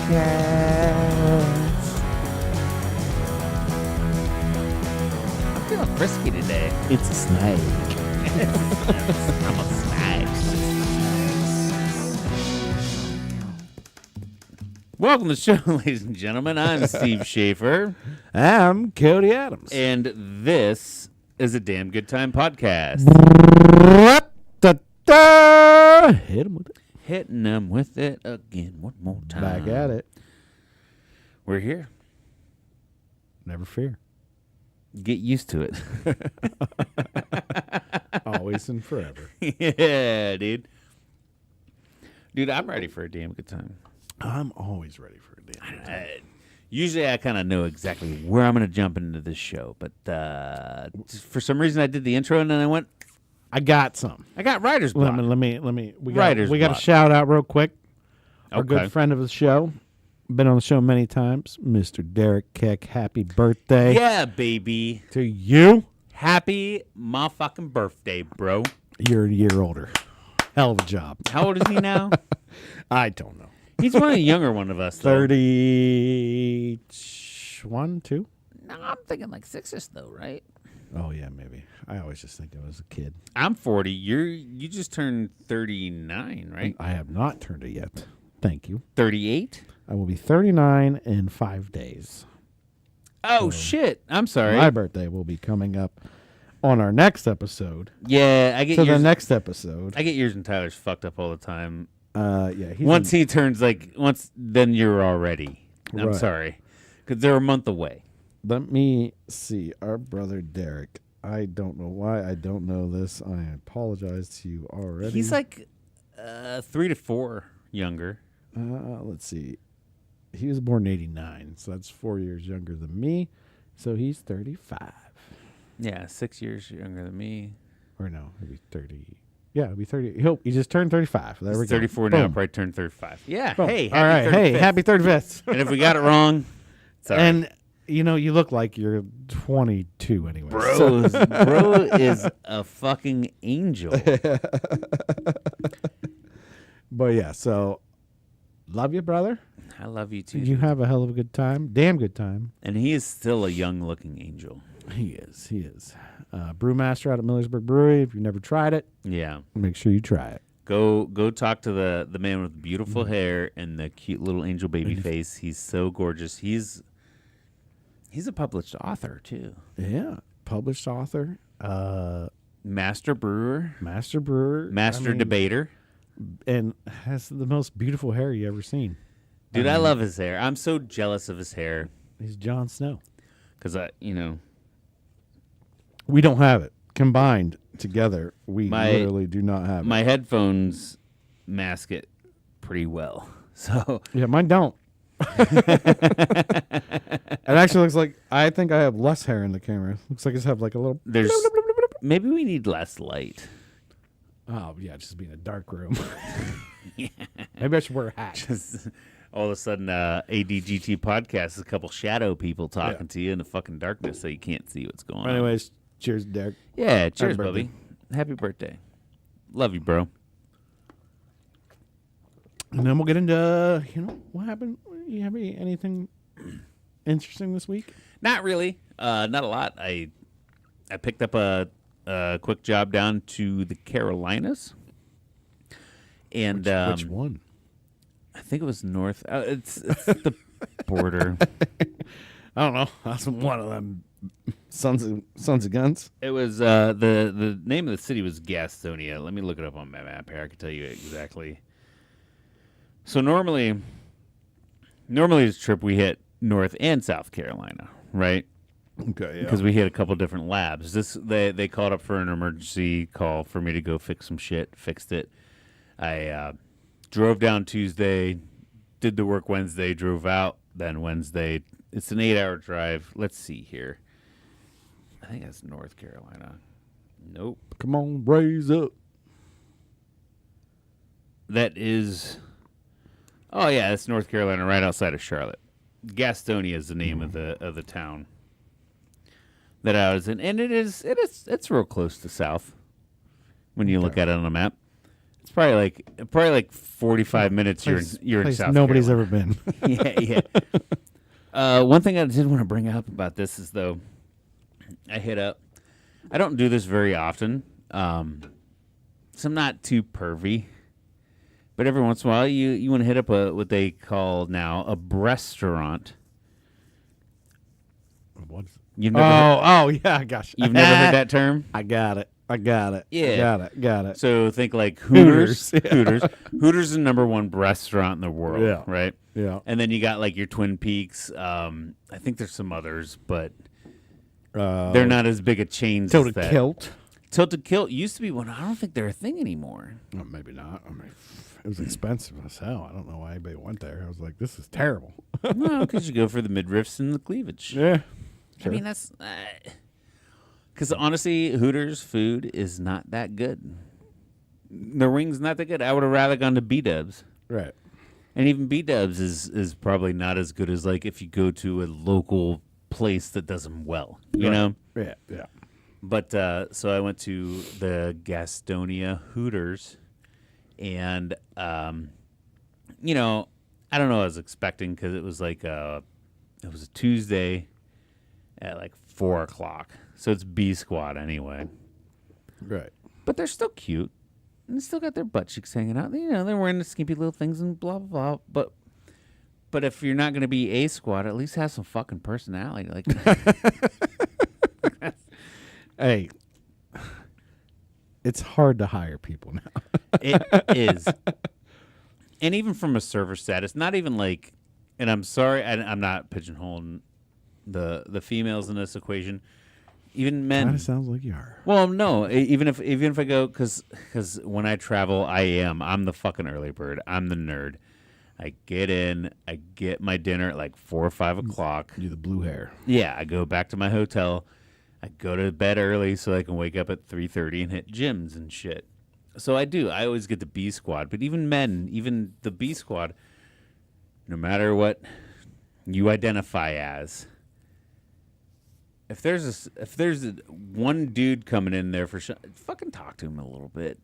I'm feeling frisky today. It's a snake. I'm a snake. Welcome to the show, ladies and gentlemen. I'm Steve Schaefer. I'm Cody Adams. And this is a Damn Good Time podcast. Hit him with it. Hitting them with it again one more time. Back at it. We're here. Never fear. Get used to it. Always and forever. Yeah, dude. Dude, I'm ready for a damn good time. I'm always ready for a damn good time. Usually I kind of know exactly where I'm going to jump into this show, but just for some reason I did the intro and then I went, I got some. I got writer's block. Let me. We Writer's got a block. shout out real quick. Our Okay. good friend of the show, been on the show many times, Mr. Derek Keck. Happy birthday Yeah, baby. to you. Happy motherfucking birthday, bro. You're a year older. Hell of a job. How old is he now? I don't know. He's one of the younger one of us, though. 31, 2? No, I'm thinking like 6-ish, though, right? Oh, yeah, maybe. I always just think I was a kid. I'm 40. You just turned 39, right? I have not turned it yet. Thank you. 38? I will be 39 in 5 days. Oh, shit. I'm sorry. My birthday will be coming up on our next episode. Yeah, I get So yours. the next episode. I get yours and Tyler's fucked up all the time. Yeah. Once he turns then you're already. I'm Right. sorry, because they're a month away. Let me see. Our brother Derek. I don't know why I don't know this. I apologize to you already. He's like 3 to 4 younger. Let's see. He was born in 89, so that's 4 years younger than me. So he's 35. Yeah, 6 years younger than me. Or no, he'll be 30. Yeah, he'll be 30. He just turned 35. There we He's go. 34 now, Boom. probably turned 35. Yeah, Boom. hey, all right. happy Hey, 35th. happy 35th. And if we got it wrong, sorry. And you know, you look like you're 22 anyway. bro is a fucking angel. But yeah, so love you, brother. I love you too. You have a hell of a good time. Damn good time. And he is still a young-looking angel. He is. He is. Brewmaster out at Millersburg Brewery. If you've never tried it, Yeah. make sure you try it. Go talk to the man with beautiful hair and the cute little angel baby face. He's so gorgeous. He's a published author too. Yeah. Published author. Master brewer, Master brewer. master debater. And has the most beautiful hair you ever seen. Dude, I love his hair. I'm so jealous of his hair He's Jon Snow. because We don't have it. Combined together, we My- literally do not have my headphones mask it pretty well. So it. Yeah, mine don't. It actually looks like I think I have less hair in the camera. Looks like I just have like a little. there's maybe we need less light. Oh yeah, just be in a dark room. Maybe I should wear a hat. Just all of a sudden, ADGT podcast is a couple shadow people talking to you in the fucking darkness, so you can't see what's going on. Anyways, cheers, Derek. Yeah, cheers, birthday. Bubby. Happy birthday. Love you, bro. And then we'll get into what happened. You have anything interesting this week? Not really. Not a lot. I picked up a quick job down to the Carolinas, and Which one? I think it was north. It's the border. I don't know. That's one of them sons of guns. It was the name of the city was Gastonia. Let me look it up on my map here. I can tell you exactly. So normally this trip we hit North and South Carolina, right? Okay, Because we hit a couple different labs. They called up for an emergency call for me to go fix some shit. Fixed it. I drove down Tuesday, did the work Wednesday, drove out. Then Wednesday, it's an 8-hour drive. Let's see here. I think that's North Carolina. Nope. Come on, raise up. That is. Oh yeah, it's North Carolina, right outside of Charlotte. Gastonia is the name of the town that I was in, and it's real close to south when you look at it on a map. It's probably like 45 minutes. You're in Place South nobody's Carolina. ever been. Yeah. One thing I did want to bring up about this is though, I hit up. I don't do this very often, so I'm not too pervy. But every once in a while, you want to hit up what they call now a restaurant. What? You've never heard, Yeah, gosh. you've never heard that term? I got it. Yeah. Got it. So think like Hooters. Hooters, yeah. Hooters. Hooters is the number one restaurant in the world, Yeah. right? Yeah. And then you got like your Twin Peaks. I think there's some others, but they're not as big a chains as Tilted that. Kilt. Tilted Kilt used to be one. I don't think they're a thing anymore. Oh, maybe not. I mean, it was expensive as hell. I don't know why anybody went there. I was like, this is terrible. No, because you go for the midriffs and the cleavage. Yeah. I mean, that's because honestly, Hooters food is not that good. The wings not that good. I would have rather gone to B Dubs, Right. and even B Dubs is probably not as good as like if you go to a local place that does them well. You know. Yeah. Yeah. But so I went to the Gastonia Hooters, and you know, I don't know what I was expecting because it was like it was a Tuesday at like 4:00, so it's B Squad anyway. Right. But they're still cute, and they still got their butt cheeks hanging out. You know, they're wearing the skimpy little things and blah blah blah. But if you're not going to be A Squad, at least have some fucking personality. Like. Hey, it's hard to hire people now. It is. And even from a server status, not even like, and I'm sorry, I'm not pigeonholing the females in this equation. Even men. Kind of sounds like you are. Well, no, even if I go, because when I travel, I'm the fucking early bird. I'm the nerd. I get in, I get my dinner at like 4 or 5 o'clock. You the blue hair. Yeah, I go back to my hotel. I go to bed early so I can wake up at 3:30 and hit gyms and shit. So I do. I always get the B Squad. But even men, even the B Squad, no matter what you identify as, if there's one dude coming in there for fucking talk to him a little bit.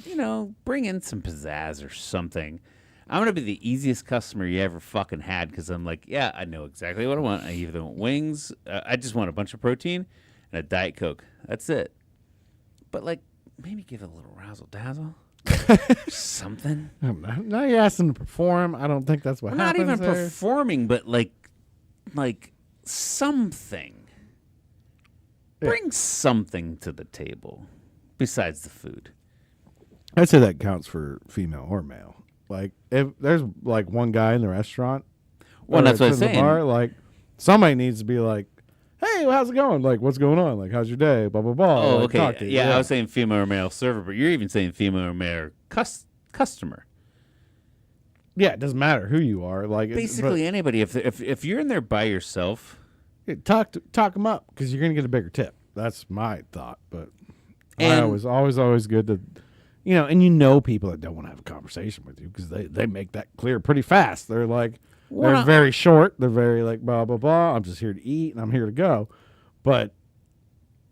You know, bring in some pizzazz or something. I'm going to be the easiest customer you ever fucking had because I'm like, yeah, I know exactly what I want. I either want wings. I just want a bunch of protein and a Diet Coke. That's it. But, like, maybe give it a little razzle-dazzle. Something. Now you're asking to perform. I don't think that's what Not happens even there. performing, but, like something. Yeah. Bring something to the table besides the food. I'd say that counts for female or male. Like, if there's, like, one guy in the restaurant. Well, or that's what I'm in the saying. bar, like, somebody needs to be like, hey, how's it going? Like, what's going on? Like, how's your day? Blah, blah, blah. Oh, Like, okay. talk to you. Yeah, I was saying female or male server, but you're even saying female or male customer. Yeah, it doesn't matter who you are. Like, Basically, anybody. If you're in there by yourself, talk them up because you're going to get a bigger tip. That's my thought. But And- I was always good to, you know, and you know people that don't want to have a conversation with you because they make that clear pretty fast. They're like, they're very short. They're very like, blah, blah, blah. I'm just here to eat and I'm here to go. But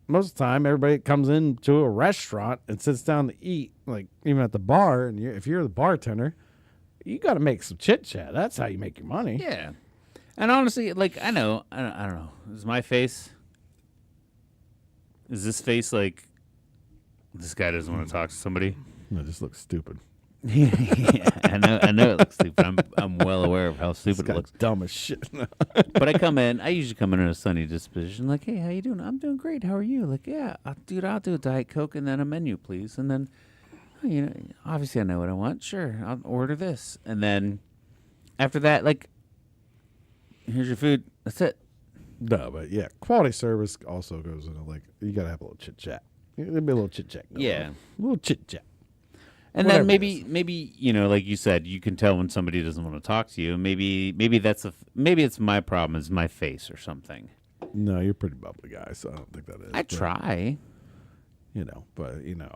most of the time, everybody comes into a restaurant and sits down to eat, like even at the bar. And if you're the bartender, you got to make some chit chat. That's how you make your money. yeah. And honestly, like I don't know. Is my face? Is this face like? This guy doesn't want to talk to somebody. It just looks stupid. Yeah, I know it looks stupid. I'm well aware of how This stupid it guy's looks. dumb as shit. But I usually come in a sunny disposition, like, hey, how you doing? I'm doing great. How are you? Like, yeah, dude, I'll do a Diet Coke and then a menu, please. And then, you know, obviously I know what I want. Sure, I'll order this. And then after that, like, here's your food. That's it. No, but yeah, quality service also goes into like you got to have a little chit chat. There'll be a little chit chat. Yeah. a little chit chat. And Whatever then it maybe you know, like you said, you can tell when somebody doesn't want to talk to you. Maybe maybe it's my problem, is my face or something. No, you're a pretty bubbly guy, so I don't think that is. I but, try. you know, but you know,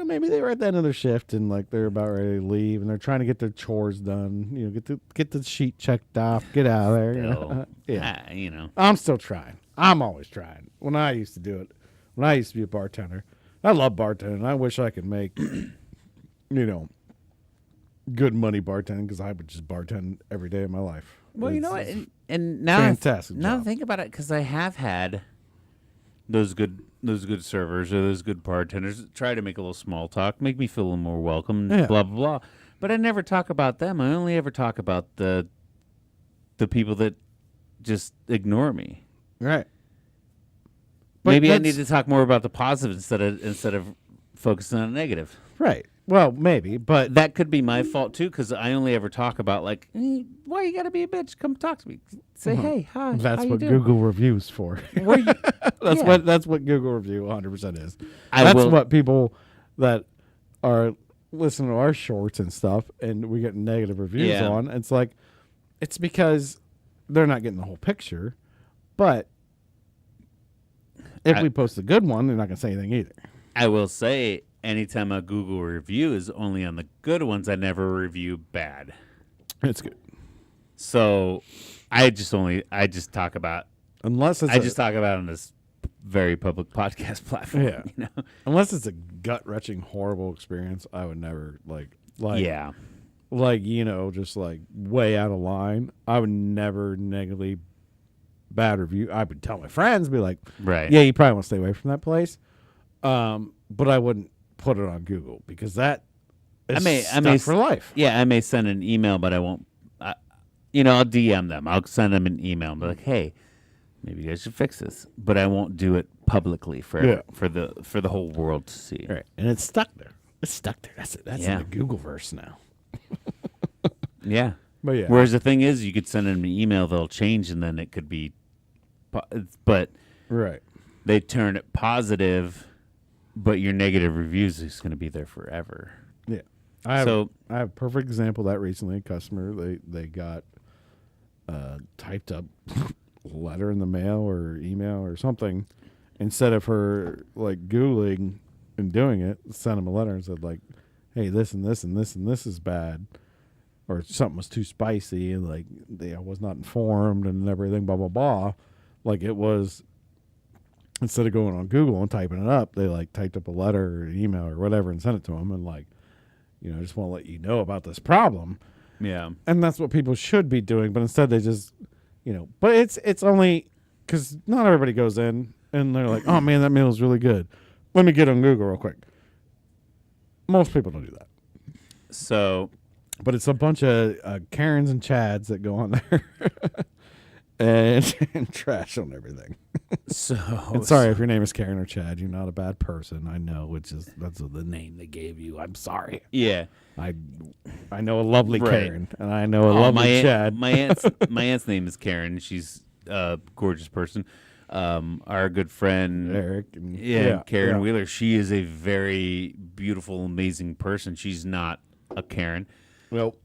maybe they were at the end of their shift and like they're about ready to leave and they're trying to get their chores done. You know, get the sheet checked off, get out of there. You know? Yeah, You know. I'm still trying. I'm always trying. When I used to do it, when I used to be a bartender, I love bartending. I wish I could make, good money bartending because I would just bartend every day of my life. Well, you know what? And now fantastic now job. think about it, because I have had those good servers or those good bartenders try to make a little small talk, make me feel a little more welcome, Yeah. blah blah blah. But I never talk about them. I only ever talk about the people that just ignore me. Right. But Maybe I that's- need to talk more about the positive instead of focusing on the negative. Right. Well, maybe, but That could be my fault too, because I only ever talk about like, why you gotta be a bitch? Come talk to me. Say hey, hi. that's how you what doing? Google reviews for. Where you, That's what Google review 100% is. I That's will- what people that are listening to our shorts and stuff, and we get negative reviews Yeah. on. It's like it's because they're not getting the whole picture. But if we post a good one, they're not going to say anything either. I will say, anytime a Google review is only on the good ones, I never review bad. It's good So I just talk about unless it's I just talk about it on this very public podcast platform. Yeah. You know? unless it's a gut wrenching horrible experience. I would never like Yeah. just like way out of line. I would never negatively bad review. I would tell my friends, be like, Right. yeah, you probably want to stay away from that place. But I wouldn't put it on Google because that is I may for life. Yeah, I may send an email, but I won't. I'll DM them. I'll send them an email and be like, "Hey, maybe you guys should fix this." But I won't do it publicly for the whole world to see. Right. And it's stuck there. It's stuck there. That's Yeah. in the Google verse now. Yeah. But yeah. Whereas the thing is, you could send them an email, they'll change, and then it could be, but Right. they turn it positive, but your negative reviews is going to be there forever. Yeah. I have a perfect example of that recently. A customer, they got typed up letter in the mail or email or something. Instead of her like Googling and doing it, sent them a letter and said like, hey, this and this and this and this is bad. Or something was too spicy and like I was not informed and everything, blah, blah, blah. Like it was, instead of going on Google and typing it up, they like typed up a letter or an email or whatever and sent it to them and like, I just want to let you know about this problem. Yeah. And that's what people should be doing. But instead they just, but it's only because not everybody goes in and they're like, oh man, that meal is really good. Let me get on Google real quick. Most people don't do that. So, But it's a bunch of Karens and Chads that go on there and trash on everything. And sorry if your name is Karen or Chad, you're not a bad person. I know, that's the name they gave you. I'm sorry. Yeah. I know a lovely Right. Karen and I know a lovely Chad. My aunt's name is Karen. She's a gorgeous person. Our good friend Eric and Karen yeah. Wheeler. She is a very beautiful, amazing person. She's not a Karen. Well,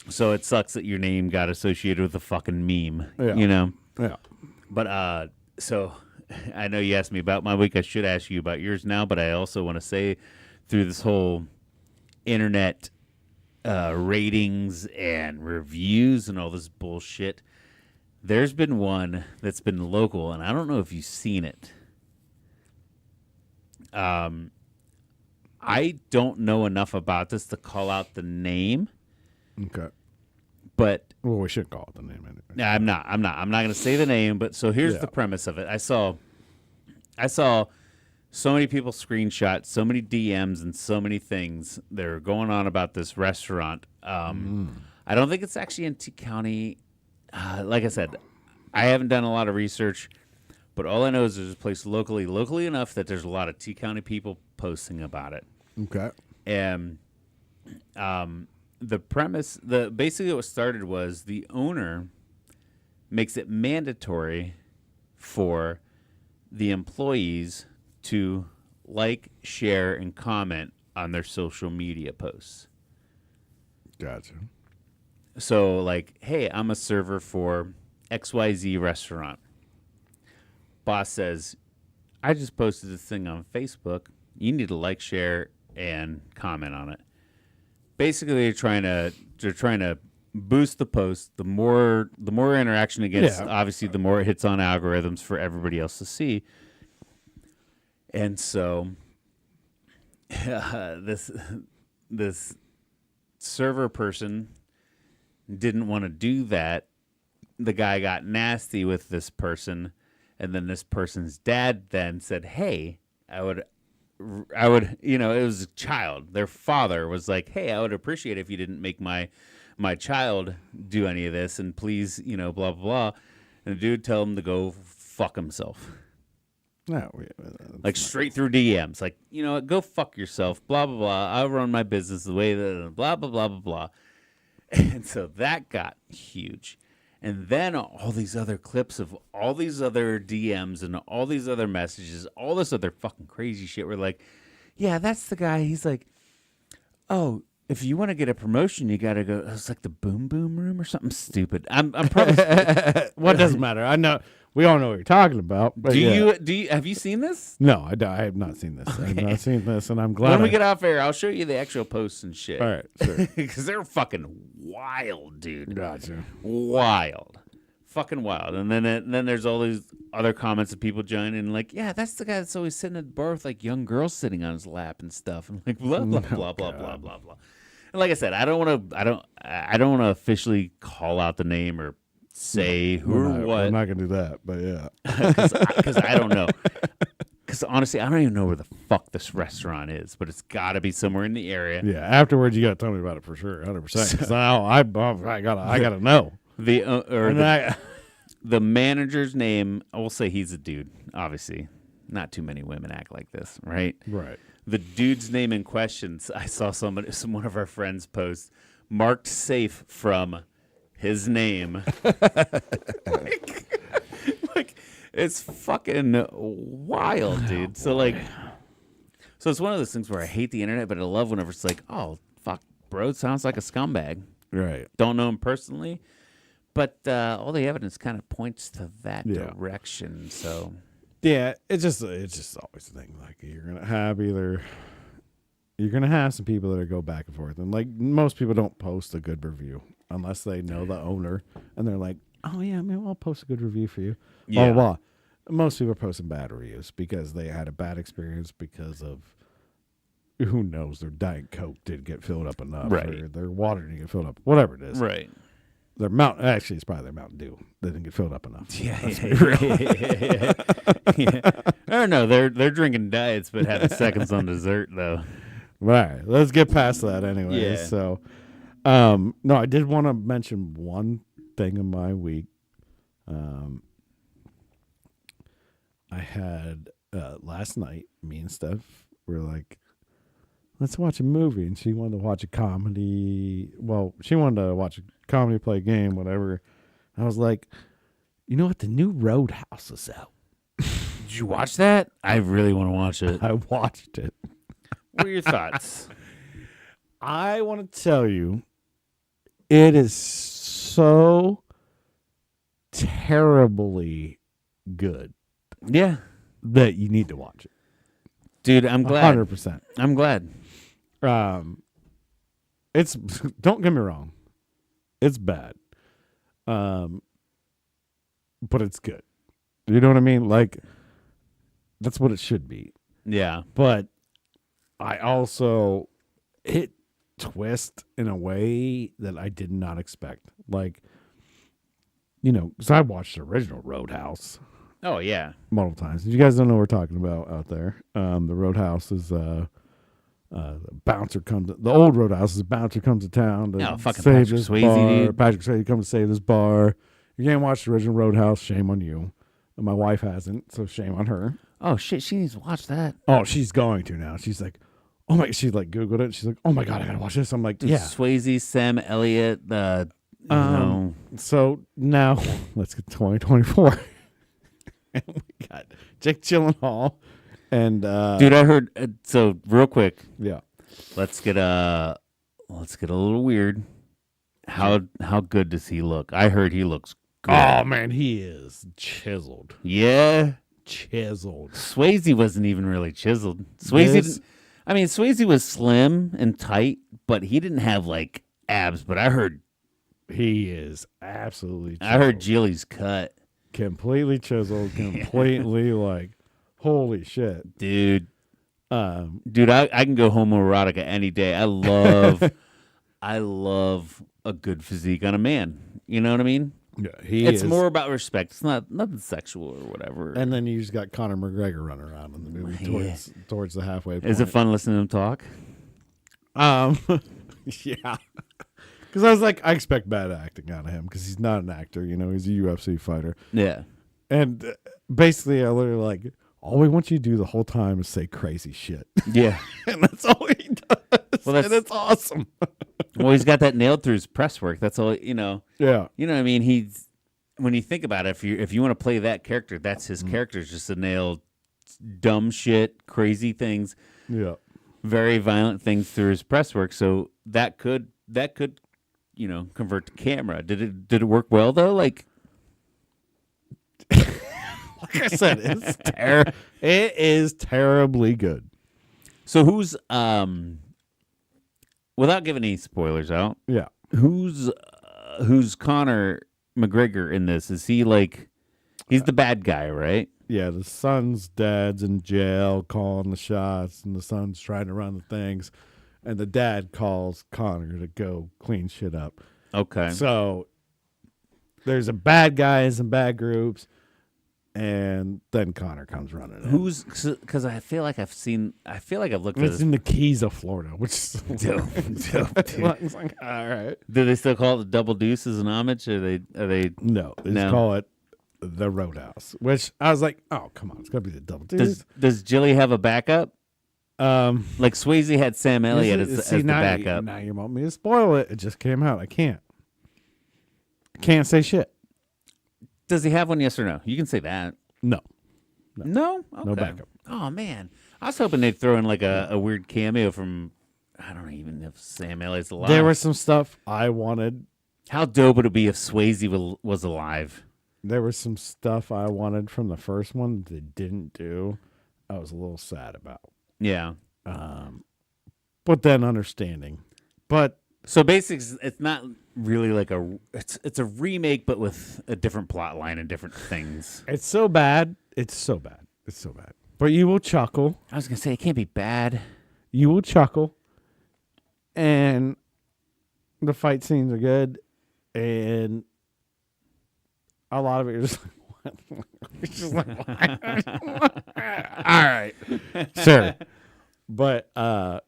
So it sucks that your name got associated with a fucking meme. Yeah. yeah. But so I know you asked me about my week. I should ask you about yours now, but I also want to say through this whole internet ratings and reviews and all this bullshit, there's been one that's been local, and I don't know if you've seen it. I don't know enough about this to call out the name, Okay. but Well, we should call it the name anyway. no, I'm not going to say the name, but so here's Yeah. the premise of it. I saw so many people screenshot, so many DMs, and so many things that are going on about this restaurant. I don't think it's actually in T County. Like I said, I haven't done a lot of research, but all I know is there's a place locally enough that there's a lot of T County people posting about it. Okay. And the premise, basically what started was the owner makes it mandatory for the employees to like, share, and comment on their social media posts. Gotcha. So, like, hey, I'm a server for XYZ restaurant. Boss says, I just posted this thing on Facebook. You need to like, share, and comment on it. Basically, they're trying to boost the post. The more interaction it gets, Yeah. obviously, the more it hits on algorithms for everybody else to see. And so this server person didn't want to do that. The guy got nasty with this person, and then this person's dad then said, "Hey, I would, it was a child. Their father was like, "Hey, I would appreciate if you didn't make my child do any of this, and please, blah blah blah." And the dude tell him to go fuck himself. No, Like straight through DMs, like, go fuck yourself, blah blah blah. I run my business the way that blah blah blah blah blah. And so that got huge. And then all these other clips of all these other DMs and all these other messages, all this other fucking crazy shit. We're like, yeah, that's the guy. He's like, oh, if you want to get a promotion, you got to go. It's like the Boom Boom Room or something stupid. I'm probably. What doesn't matter? I know we all know what you're talking about. But do you have you seen this? No, I have not seen this. I have not seen this, and I'm glad. When we get off air, I'll show you the actual posts and shit. All right, sure. Because they're fucking wild, dude. Gotcha. Wild. Fucking wild. And then there's all these other comments of people joining, like, yeah, that's the guy that's always sitting at the bar with like young girls sitting on his lap and stuff, and like blah blah blah blah blah blah blah. And like I said, I don't want to officially call out the name or say who or what. I'm not gonna do that, but yeah, because I don't know. Because honestly, I don't even know where the fuck this restaurant is, but it's got to be somewhere in the area. Yeah, afterwards you got to tell me about it for sure, 100%. Because I gotta know. The manager's name, I will say he's a dude, obviously. Not too many women act like this, right? Right. The dude's name in question, I saw one of our friends post, marked safe from his name. like, it's fucking wild, dude. So it's one of those things where I hate the internet, but I love whenever it's like, oh, fuck, bro, sounds like a scumbag. Right. Don't know him personally. But all the evidence kind of points to that direction. So yeah, it's just always the thing. Like you're gonna have some people that go back and forth, and like most people don't post a good review unless they know the owner, and they're like, oh yeah, man, I'll post a good review for you. Yeah. Blah blah blah. Most people are posting bad reviews because they had a bad experience because of who knows, their Diet Coke didn't get filled up enough, right? Or their water didn't get filled up, whatever it is, right? Actually, it's probably their Mountain Dew. They didn't get filled up enough. Yeah. I don't know. They're drinking diets, but having seconds on dessert, though. All right, let's get past that anyway. Yeah. So, no, I did want to mention one thing in my week. I had last night, me and Steph were like, let's watch a movie. And she wanted to watch a comedy. Well, she wanted to watch a comedy, play a game, whatever. I was like, you know what? The new Roadhouse is out. Did you watch that? I really want to watch it. I watched it. What are your thoughts? I want to tell you, it is so terribly good. Yeah. That you need to watch it. Dude, I'm glad. 100%. I'm glad. It's, don't get me wrong, it's bad. But it's good. You know what I mean? Like, that's what it should be. Yeah. But I also, it twist in a way that I did not expect. Like, because I watched the original Roadhouse. Oh, yeah. Multiple times. If you guys don't know what we're talking about out there, the Roadhouse is the bouncer comes. The old Roadhouse is a bouncer comes to town to fucking save Patrick this Swayze, bar. dude. Patrick Swayze comes to save this bar. You can't watch the original Roadhouse. Shame on you. And my wife hasn't, so shame on her. Oh, shit. She needs to watch that. Oh, she's going to now. She's like, oh my. She like Googled it. She's like, oh my God, I gotta watch this. I'm like, yeah. Swayze, Sam Elliott. So now let's get 2024. And we got Jake Gyllenhaal and dude, I heard. So real quick, yeah. Let's get a little weird. How good does he look? I heard he looks good. Oh man, he is chiseled. Yeah, chiseled. Swayze wasn't even really chiseled. Swayze was slim and tight, but he didn't have like abs. But I heard he is absolutely chiseled. I heard Jilly's cut. Completely chiseled, completely like Holy shit. Dude, Um, I can go homoerotica any day. I love a good physique on a man. You know what I mean? yeah, he It's is. more about respect. It's not nothing sexual or whatever. And then you just got Conor McGregor running around in the movie towards the halfway point. Is it fun listening to him talk? Yeah. Because I was like, I expect bad acting out of him because he's not an actor. You know, he's a UFC fighter. Yeah. And basically, I literally like, all we want you to do the whole time is say crazy shit. Yeah. And that's all he does. Well, And it's awesome. Well, he's got that nailed through his press work. That's all, Yeah. You know what I mean? When you think about it, if you want to play that character, that's his character, is just to nail dumb shit, crazy things, Yeah. very violent things through his press work. So that could convert to camera. Did it work well though? Like Like I said, it is terribly good. so who's without giving any spoilers out, Yeah. who's Conor McGregor in this? Is he like he's the bad guy, right? Yeah, the son's dad's in jail calling the shots, and the son's trying to run the things, and the dad calls Connor to go clean shit up. Okay. So there's a bad guys and bad groups, and then Connor comes running in. Who's because I feel like I've looked at It's this. in the Keys of Florida, which is Dope, dude. It's like, all right. Do they still call it the Double Deuce as an homage? Are they? No, they just No. call it the Roadhouse, which I was like, oh, come on, it's got to be the Double Deuce. Does Jilly have a backup? Like Swayze had Sam Elliott as the now backup. Now you want me to spoil it. It just came out. I can't say shit. Does he have one? Yes or no? You can say that. No. No. Okay. No backup. Oh man, I was hoping they'd throw in like a weird cameo from I don't even know if Sam Elliott's alive. There was some stuff I wanted. How dope would it be if Swayze was alive? There was some stuff I wanted from the first one that they didn't do. I was a little sad about. Yeah. But then understanding. But So basically, it's not really like it's a remake, but with a different plot line and different things. it's so bad. It's so bad. It's so bad. But you will chuckle. I was gonna say it can't be bad. You will chuckle. And the fight scenes are good. And a lot of it is like, what? It's just like, what? All right. Sure. But I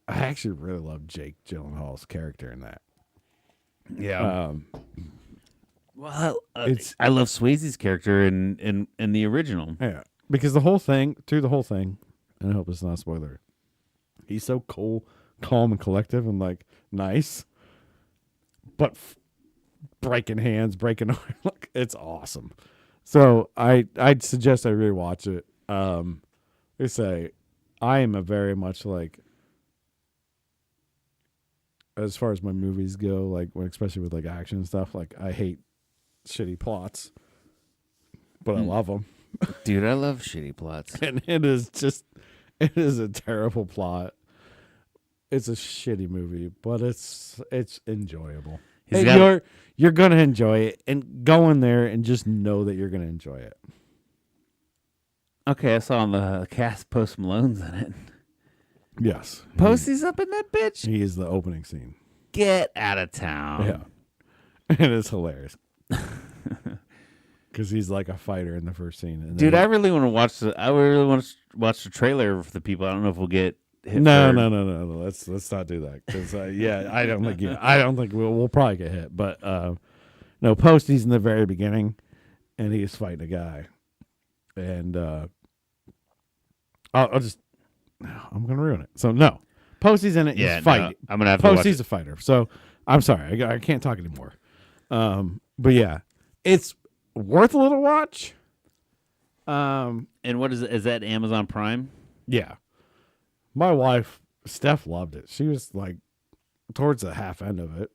actually really love Jake Gyllenhaal's character in that. Yeah. Well, It's- I love Swayze's character in the original. Yeah. Because the whole thing, and I hope it's not a spoiler, he's so cool, calm, and collective and like nice. But breaking hands, breaking arms, like, it's awesome. So I'd suggest I rewatch it. They say I am a very much like, as far as my movies go, like especially with like action and stuff, like I hate shitty plots, but I love them. Dude, I love shitty plots. And it is a terrible plot. It's a shitty movie, but it's enjoyable. He's And got- you're gonna enjoy it, and go in there and just know that you're gonna enjoy it. Okay, I saw on the cast Post Malone's in it. Yes, Posty's up in that bitch? he is the opening scene. Get out of town. Yeah, and it's hilarious because he's like a fighter in the first scene. And Dude, then I really want to watch the trailer for the people. I don't know if we'll get hit. no. Let's not do that because I don't think we'll probably get hit. But no, Posty's in the very beginning, and he's fighting a guy, and I'll just I'm gonna ruin it. So no, Posty's in it. Yeah, he's fighting. no, I'm gonna have to watch Posty's it. a fighter. So I'm sorry, I can't talk anymore. But yeah, it's worth a little watch. And what is it? Is that Amazon Prime? Yeah. My wife, Steph, loved it. She was like towards the half end of it,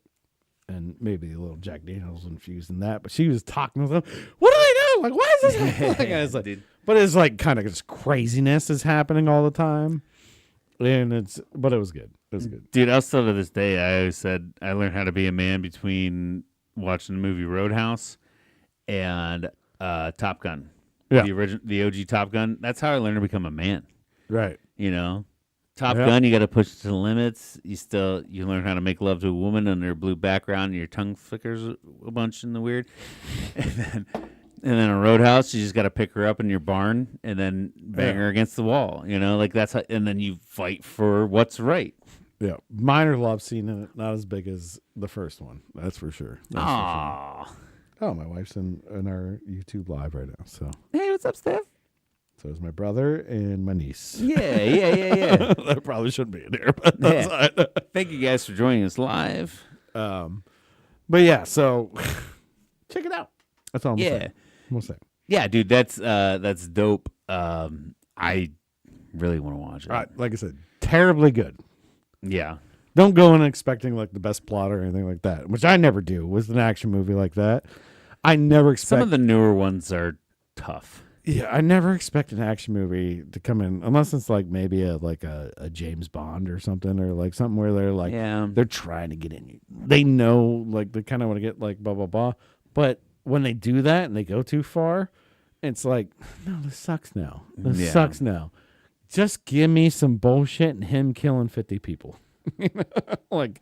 and maybe a little Jack Daniels infused in that. But she was talking with them. What do they do? Like, why is this happening? I was like, Dude. but it's like kind of just craziness is happening all the time, and but it was good. It was good. Dude, I'll still to this day, I always said I learned how to be a man between watching the movie Roadhouse and Top Gun. Yeah. the original, the OG Top Gun. That's how I learned to become a man. Right. You know, Top Yeah. Gun, you got to push it to the limits. You learn how to make love to a woman under a blue background, and your tongue flickers a bunch in the weird. And then a Roadhouse, you just got to pick her up in your barn and then bang her against the wall. You know, like that's how, and then you fight for what's right. Yeah. Minor love scene in it, not as big as the first one. That's for sure. That's for Aww. sure. Oh, my wife's in our YouTube live right now. So Hey, what's up, Steph? is my brother and my niece. Yeah. That probably shouldn't be in there, but that's Yeah. fine. Thank you guys for joining us live. But yeah, so check it out. That's all I'm Yeah. saying. We'll say. Yeah, dude, that's dope. I really want to watch it. All right, like I said, terribly good. Yeah. Don't go in expecting like the best plot or anything like that, which I never do with an action movie like that. I never expect. Some of the newer ones are tough. Yeah, I never expect an action movie to come in unless it's like maybe a James Bond or something, or like something where they're like they're trying to get in you. They know like they kind of want to get like blah blah blah, but when they do that and they go too far, it's like no, this sucks now. This sucks now. Just give me some bullshit and him killing 50 people. Like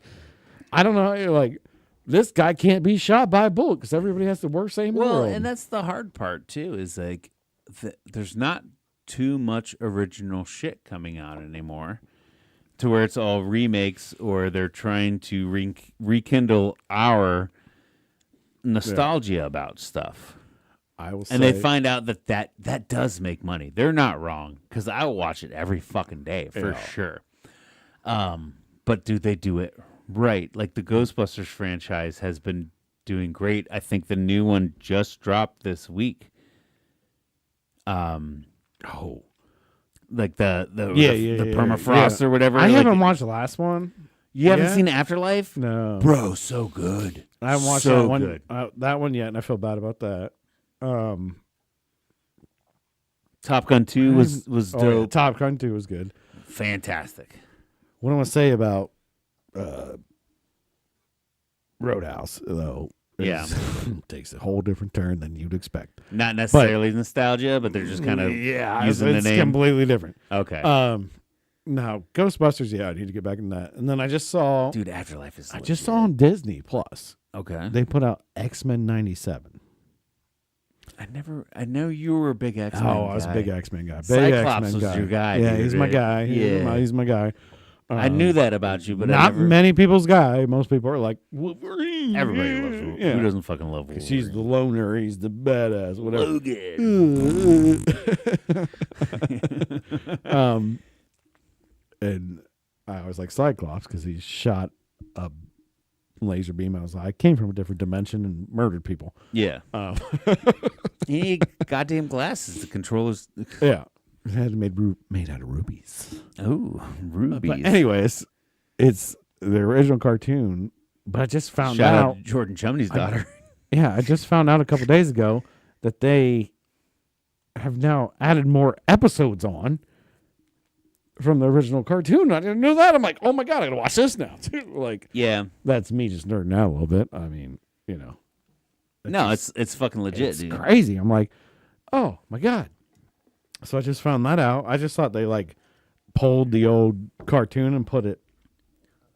I don't know, like this guy can't be shot by a bullet because everybody has the worst aim in the Well, world. and that's the hard part too. Is like there's not too much original shit coming out anymore, to where it's all remakes or they're trying to rekindle our nostalgia about stuff. I will say, And they find out that does make money. They're not wrong, because I will watch it every fucking day for sure. But do they do it right? Like the Ghostbusters franchise has been doing great. I think the new one just dropped this week. Like the permafrost or whatever. I like, haven't watched the last one. You haven't yet? seen Afterlife? No, Bro, so good. I haven't watched so that one. good. That one yet, and I feel bad about that. Top Gun 2 was dope. Yeah, Top Gun 2 was good. Fantastic. What I want to say about Roadhouse, though, is takes a whole different turn than you'd expect. Not necessarily nostalgia, but they're just kind of using the it's name. completely different. Okay. Now Ghostbusters, I need to get back in that. And then I just saw, Dude, Afterlife is I just saw on Disney Plus, Okay. they put out X-Men '97. I know you were a big X-Men guy. I was a big X-Men guy. Big Cyclops X-Men was guy. your guy, Yeah, dude, he's my right? guy. Yeah. He's my guy. I knew that about you, but not I never, many people's guy. Most people are like Wolverine. everybody loves Wolverine. Yeah. Who doesn't fucking love Wolverine? She's the loner. He's the badass. Whatever. Logan. And I was like Cyclops because he shot a laser beam. I was like, I came from a different dimension and murdered people. Yeah. He need goddamn glasses to control his. Yeah, it had made out of rubies. Oh, rubies. But anyways, it's the original cartoon. But I just found Shout out. out to Jordan Chumney's daughter. Yeah, I just found out a couple days ago that they have now added more episodes on from the original cartoon. I didn't know that. I'm like, oh my God, I gotta watch this now too. Like, Yeah. that's me just nerding out a little bit. I mean, you know. No, it's fucking legit, It's dude. crazy. I'm like, oh my God. So I just found that out. I just thought they like pulled the old cartoon and put it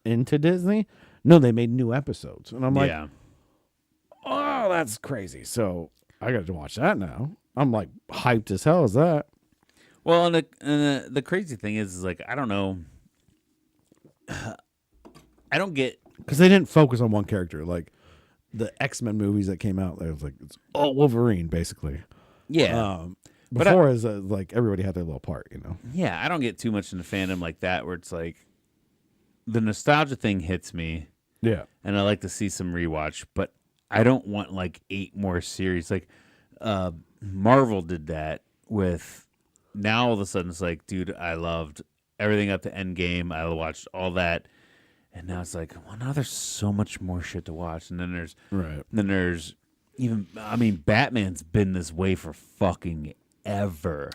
into Disney. No, they made new episodes. And I'm like, yeah. oh, that's crazy. So I got to watch that now. I'm like hyped as hell as that. Well, and the crazy thing is like, I don't know. I don't get. Because they didn't focus on one character. Like the X-Men movies that came out, it was like, it's all Wolverine, basically. Yeah. But Before, is like everybody had their little part, you know? Yeah, I don't get too much into fandom like that where it's like the nostalgia thing hits me Yeah. and I like to see some rewatch, but I don't want like 8 more series. Like Marvel did that with now all of a sudden it's like, dude, I loved everything up to Endgame. I watched all that. And now it's like, well, now there's so much more shit to watch. And then there's even, I mean, Batman's been this way for fucking ever.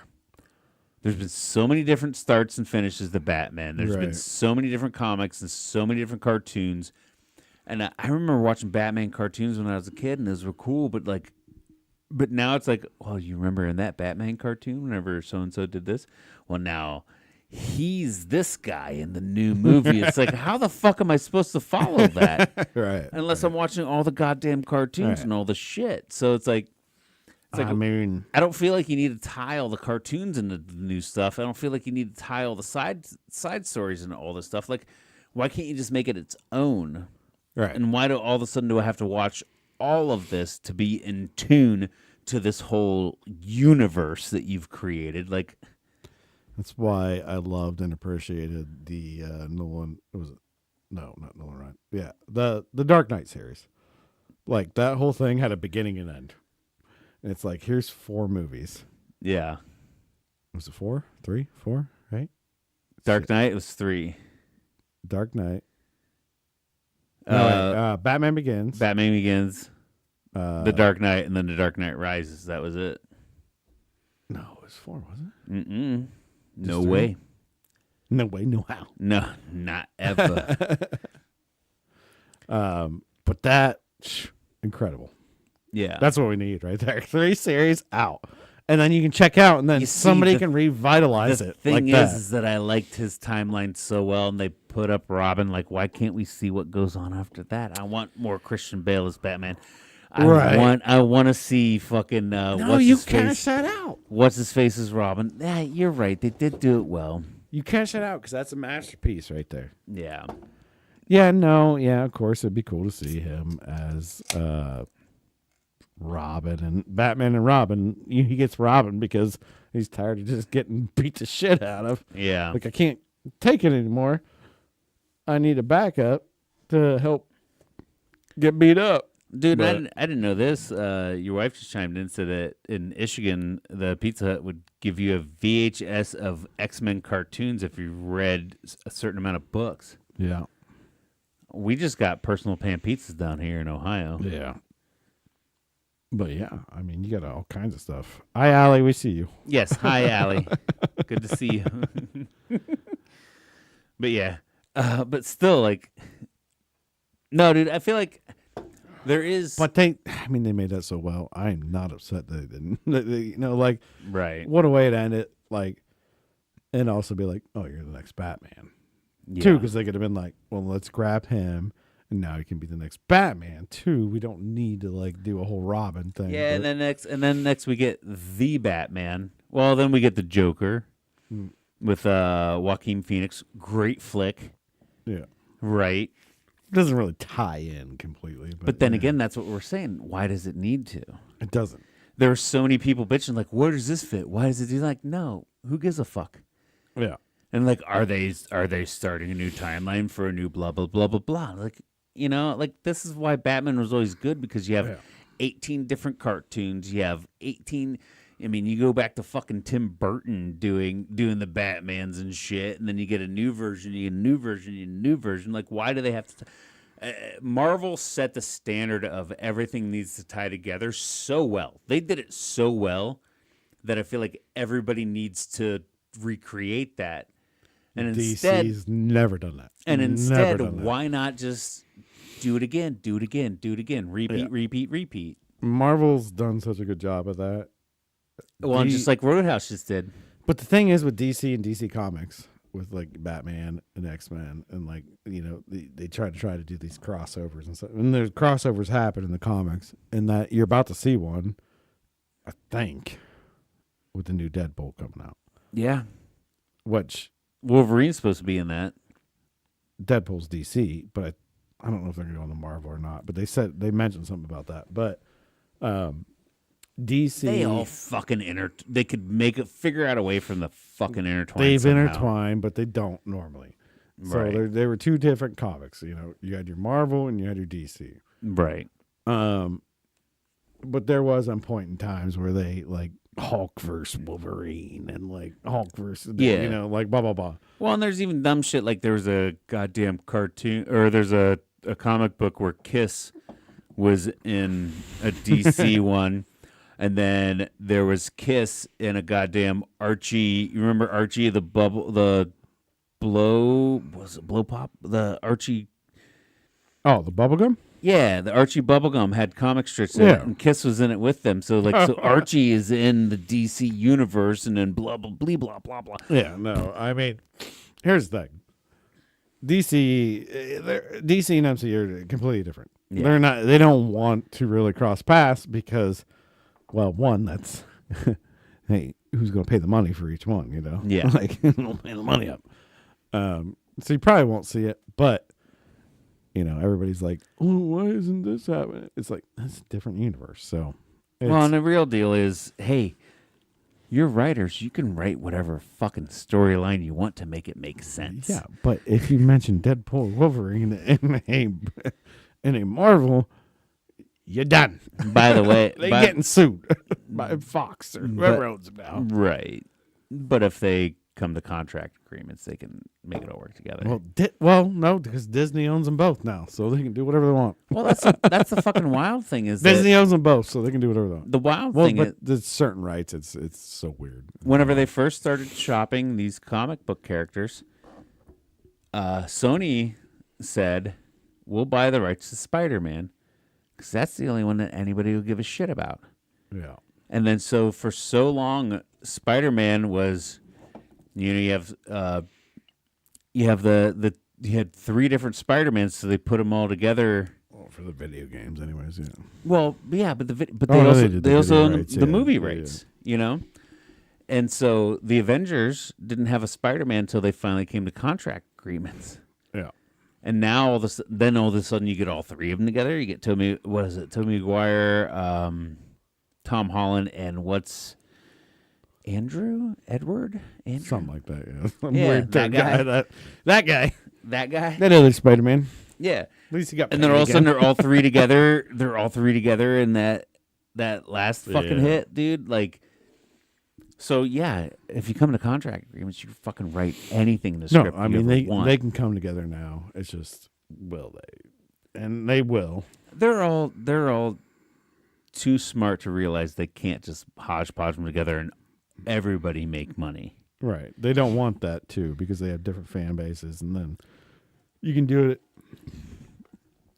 There's been so many different starts and finishes to Batman. There's been so many different comics and so many different cartoons. And I remember watching Batman cartoons when I was a kid, and those were cool. But like, But now it's like, well, you remember in that Batman cartoon, whenever so and so did this? Well, now he's this guy in the new movie. It's like, how the fuck am I supposed to follow that? Right. Unless I'm watching all the goddamn cartoons and all the shit. So it's like, I mean, I don't feel like you need to tie all the cartoons into the new stuff. I don't feel like you need to tie all the side stories into all this stuff. Like, why can't you just make it its own? right. And why do all of a sudden do I have to watch all of this to be in tune to this whole universe that you've created? Like, That's why I loved and appreciated the Nolan. Was it? No, not Nolan Ryan. Yeah, the Dark Knight series. Like that whole thing had a beginning and end. And it's like, here's 4 movies. yeah, Was it 4? 3? 4? Right? Dark Knight was 3. Dark Knight. Batman Begins. Batman Begins, Uh, The Dark Knight, and then The Dark Knight Rises. That was it. No, it was 4, wasn't it? Mm-mm. No 3? way. No way, no how. No, not ever. But that, incredible. Yeah. That's what we need right there. 3 series out. And then you can check out, and then You see, somebody the- can revitalize The it. thing like is that. that I liked his timeline so well, and they put up Robin. Like, why can't we see what goes on after that? I want more Christian Bale as Batman. Right. I want to see fucking No, what's you his face. cash that out. What's his face as Robin? Yeah, you're right. They did do it well. You cash that out because that's a masterpiece right there. Yeah. Yeah, no, yeah, of course it'd be cool to see him as Robin and Batman and Robin. He gets Robin because he's tired of just getting beat the shit out of. Yeah. Like, I can't take it anymore. I need a backup to help get beat up. Dude, But- I didn't know this. Your wife just chimed in, said that in Michigan, the Pizza Hut would give you a VHS of X-Men cartoons if you read a certain amount of books. Yeah. We just got personal pan pizzas down here in Ohio. Yeah. But yeah, I mean, you got all kinds of stuff. Hi, Allie, we see you. Yes. Hi, Allie. Good to see you. But yeah. But still, like, no, dude, I feel like there is. But they made that so well. I'm not upset that they didn't. You know, like, Right. what a way to end it. Like, and also be like, oh, you're the next Batman. Yeah. Too, because they could have been like, well, let's grab him, and now he can be the next Batman. Too, we don't need to like do a whole Robin thing. Yeah, but- and then next we get the Batman. Well, then we get the Joker with Joaquin Phoenix. Great flick, yeah, right? it doesn't really tie in completely. But then yeah, again, that's what we're saying. Why does it need to? it doesn't. There are so many people bitching, like, where does this fit? Why does it do? Like, no, who gives a fuck? Yeah, And like, are they starting a new timeline for a new blah blah blah blah blah? Like, you know, like this is why Batman was always good, because you have Yeah. 18 different cartoons. You have 18. I mean, you go back to fucking Tim Burton doing the Batmans and shit, and then you get a new version, you get a new version, you get a new version. Like, why do they have to? Marvel set the standard of everything needs to tie together so well. They did it so well that I feel like everybody needs to recreate that. And instead, DC's never done that. and Never instead, done that. why not just do it again, do it again, do it again, repeat, Yeah. repeat, repeat? Marvel's done such a good job of that. Well, and D- just like Roadhouse just did. But the thing is with DC and DC Comics, with like Batman and X-Men, and like, you know, they try to do these crossovers and stuff. And there's crossovers happen in the comics, and that you're about to see one, I think, with the new Deadpool coming out. Yeah. Which Wolverine's supposed to be in that. Deadpool's DC, but I don't know if they're going to go on the Marvel or not. But they mentioned something about that. But DC, They all fucking they could figure out a way from the fucking intertwine. they've somehow. intertwined, but they don't normally. So Right. they were two different comics. You know, you had your Marvel and you had your DC. Right. But there was a point in times where they like Hulk versus Wolverine and like Hulk versus Yeah. you know, like blah blah blah. Well, and there's even dumb shit like there was a goddamn cartoon, or there's a comic book where Kiss was in a DC one, and then there was Kiss in a goddamn Archie. You remember Archie, the blow, was it Blow Pop? The Archie. Oh, the bubblegum? Yeah, the Archie bubblegum had comic strips in it, Yeah. and Kiss was in it with them. So like, so Archie is in the DC universe, and then blah blah blah blah blah blah. Yeah, no. I mean, here's the thing. DC and MCU are completely different. Yeah. They're not. They don't want to really cross paths because, well, one, that's hey, who's going to pay the money for each one? You know, Yeah. like don't pay the money up. So you probably won't see it, but you know, everybody's like, oh, why isn't this happening? It's like that's a different universe. So, Well, and the real deal is, hey, you're writers. You can write whatever fucking storyline you want to make it make sense. yeah, but if you mention Deadpool, Wolverine in a Marvel, you're done. By the way, They getting sued by Fox or whoever owns them now. right. But if they come to contract agreements, they can make it all work together. Well, no, because Disney owns them both now, so they can do whatever they want. Well, that's the fucking wild thing is that Disney owns them both, so they can do whatever they want. the wild Well, thing but is there's certain rights. It's so weird. whenever they first started shopping these comic book characters, Sony said, "We'll buy the rights to Spider-Man because that's the only one that anybody will give a shit about." Yeah, And then so for so long, Spider-Man was, you know, you had three different Spider-Mans, so they put them all together. well, for the video games, anyways. Yeah, Well, yeah, but they Oh, no, also they did the they also video own rights, the yeah, movie yeah, rights, you know. And so the Avengers didn't have a Spider-Man until they finally came to contract agreements. yeah. And now all of a sudden you get all three of them together. You get Tobey Maguire, Tom Holland, and what's Edward? Andrew? Something like that. Yeah, some Yeah, weird that third guy. That guy. That guy? That other Spider-Man. Yeah. At least he got. And paid then all of a sudden again. they're all three together. They're all three together in that last fucking Yeah. hit, dude. Like, so yeah, if you come to contract agreements, you can fucking write anything in the No, script. I you mean ever want. they can come together now. It's just will they, and they will. They're all too smart to realize they can't just hodgepodge them together and everybody make money. Right. They don't want that too because they have different fan bases, and then you can do it.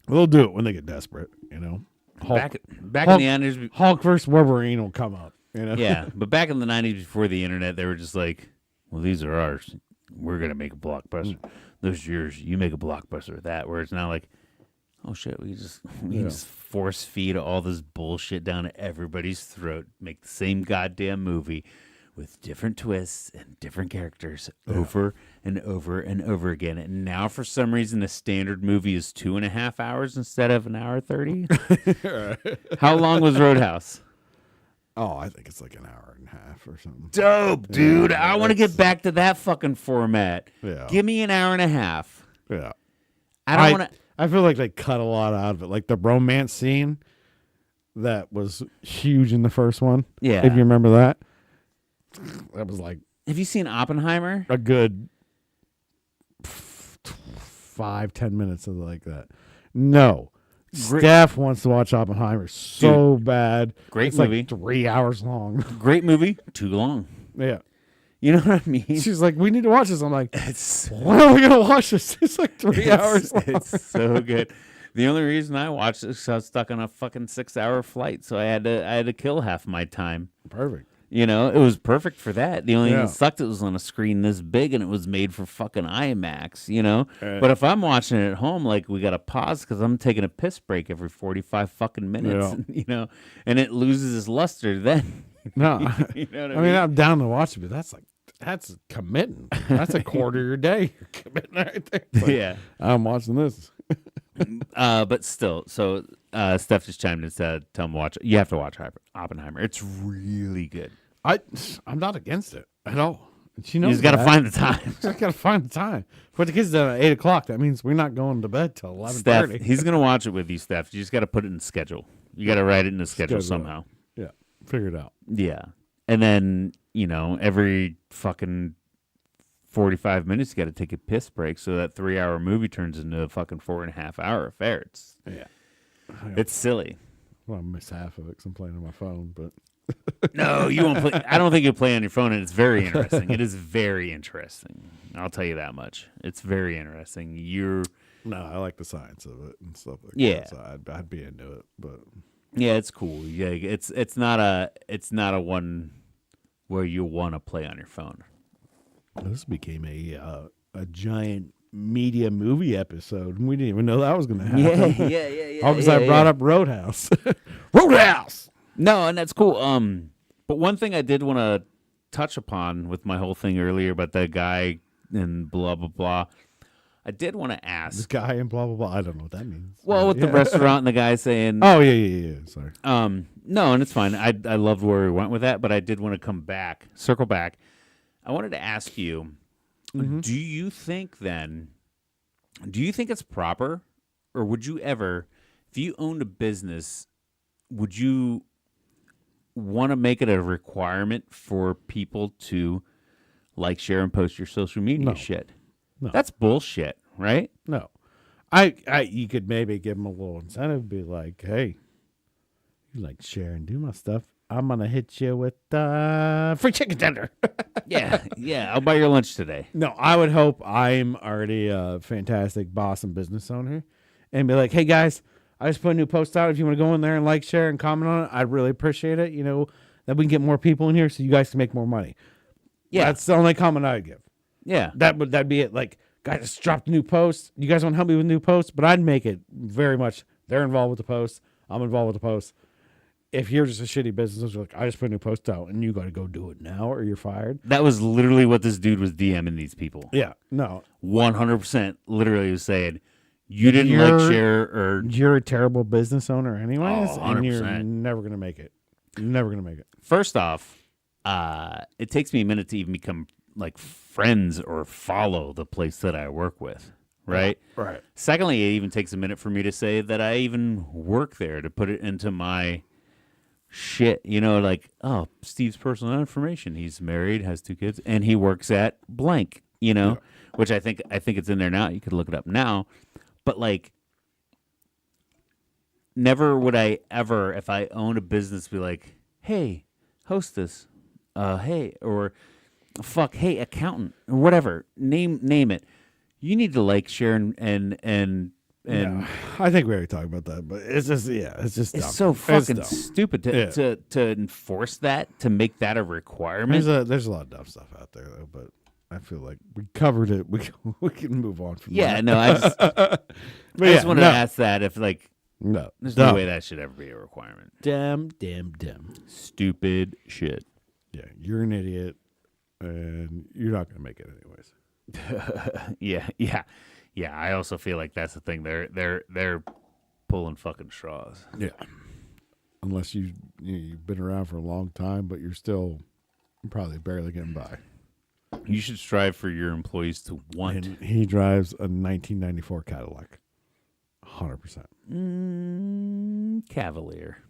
They'll do it when they get desperate. You know, Back Hulk- in the 90s, Hulk versus Wolverine will come up. You know. yeah, but back in the 90s before the internet, they were just like, well, these are ours. We're going to make a blockbuster. Those are yours. You make a blockbuster with that. Where it's now like, oh shit, we can just force feed all this bullshit down everybody's throat, make the same goddamn movie with different twists and different characters over and over and over again. And now for some reason the standard movie is 2.5 hours instead of an hour 30. How long was Roadhouse? Oh, I think it's like an hour and a half or something. Dope, dude. Yeah, I want to get back to that fucking format. Yeah. Give me an hour and a half. Yeah. I don't want to. I feel like they cut a lot out of it. Like the romance scene that was huge in the first one. Yeah. If you remember that. That was like Have you seen Oppenheimer? a good 5-10 minutes of like that. No. Great- Steph wants to watch Oppenheimer so bad. Great it's movie. like 3 hours long. Great movie. Too long. Yeah. You know what I mean? She's like, we need to watch this. I'm like, It's when are we going to watch this? It's like 3 hours long. It's so good. The only reason I watched it is 'cause I was stuck on a fucking 6-hour flight, so I had to kill half my time. Perfect. You know, it was perfect for that. The only thing Yeah. that sucked, it was on a screen this big, and it was made for fucking IMAX. You know, Right. but if I'm watching it at home, like we got to pause because I'm taking a piss break every 45 fucking minutes. Yeah. You know, and it loses its luster then. No. You know what I mean, I'm down to watch it, but that's committing. That's a quarter of your day. You're committing right there. It's like, Yeah. I'm watching this. But still, so Steph just chimed in and said, "Tell him watch. You have to watch Oppenheimer. It's really good. I'm not against it at all. She knows You just got to that. find the time." Just got to find the time. But the kids done at 8 o'clock. That means we're not going to bed till 11:30. Steph, he's gonna watch it with you, Steph. You just got to put it in the schedule. You got to write it in the schedule Schedule it. somehow. Yeah, figure it out. Yeah, and then every fucking 45 minutes, you got to take a piss break, so that 3-hour movie turns into a fucking 4.5-hour affair. Yeah. It's silly. Well, I miss half of it because I'm playing on my phone. But No, you won't play. I don't think you'll play on your phone, and it's very interesting. It is very interesting. I'll tell you that much. It's very interesting. No, I like the science of it and stuff like Yeah. that. So I'd be into it, but Yeah, it's cool. Yeah, it's not a one where you want to play on your phone. this became a giant media movie episode, and we didn't even know that was going to happen. yeah. All because I brought up Roadhouse. Roadhouse. No, and that's cool. But one thing I did want to touch upon with my whole thing earlier about the guy and blah blah blah. I did want to This ask. guy and blah blah blah. I don't know what that means. Well, with the Yeah. restaurant and the guy saying, Oh yeah. Sorry. no, and it's fine. I loved where we went with that, but I did want to circle back. I wanted to ask you, do you think it's proper, or would you ever, if you owned a business, would you want to make it a requirement for people to like, share, and post your social media No. shit? No. That's bullshit, right? No, you could maybe give them a little incentive, be like, hey, you like share and do my stuff. I'm gonna hit you with free chicken tender. Yeah. I'll buy your lunch today. No, I would hope I'm already a fantastic boss and business owner, and be like, hey guys, I just put a new post out. If you want to go in there and like, share, and comment on it, I'd really appreciate it. You know, that we can get more people in here so you guys can make more money. Yeah, That's the only comment I'd give. yeah. That'd be it. Like, guys, just dropped a new post. You guys want to help me with new posts? But I'd make it very much they're involved with the post. I'm involved with the post. If you're just a shitty business, you're like, I just put a new post out and you got to go do it now or you're fired. That was literally what this dude was DMing these people. Yeah, no. 100% literally was saying, you didn't You're- like, share, or You're a terrible business owner anyways, Oh, and you're 100%. never going to make it. Never going to make it. first off, it takes me a minute to even become like friends or follow the place that I work with, right? Right. Secondly, it even takes a minute for me to say that I even work there, to put it into my shit, like, oh, Steve's personal information. He's married, has 2 kids, and he works at blank, which I think it's in there now. You could look it up now. But like, never would I ever, if I owned a business, be like, hey, hostess, hey, or fuck, hey, accountant, or whatever. Name it. You need to like, share, and Yeah. I think we already talked about that, but it's just it's just it's dumb. so fucking dumb. stupid Yeah. to enforce that, to make that a requirement. There's a lot of dumb stuff out there though, but I feel like we covered it. We can move on from Yeah, that. no, I just, But I just wanted to ask that if like, no, there's dumb. no way that should ever be a requirement. Damn. Stupid shit. Yeah, you're an idiot, and you're not gonna make it anyways. Yeah. I also feel like that's the thing. They're pulling fucking straws. Yeah, unless you've been around for a long time, but you're still probably barely getting by. You should strive for your employees to want. And he drives a 1994 Cadillac, 100%. Cavalier.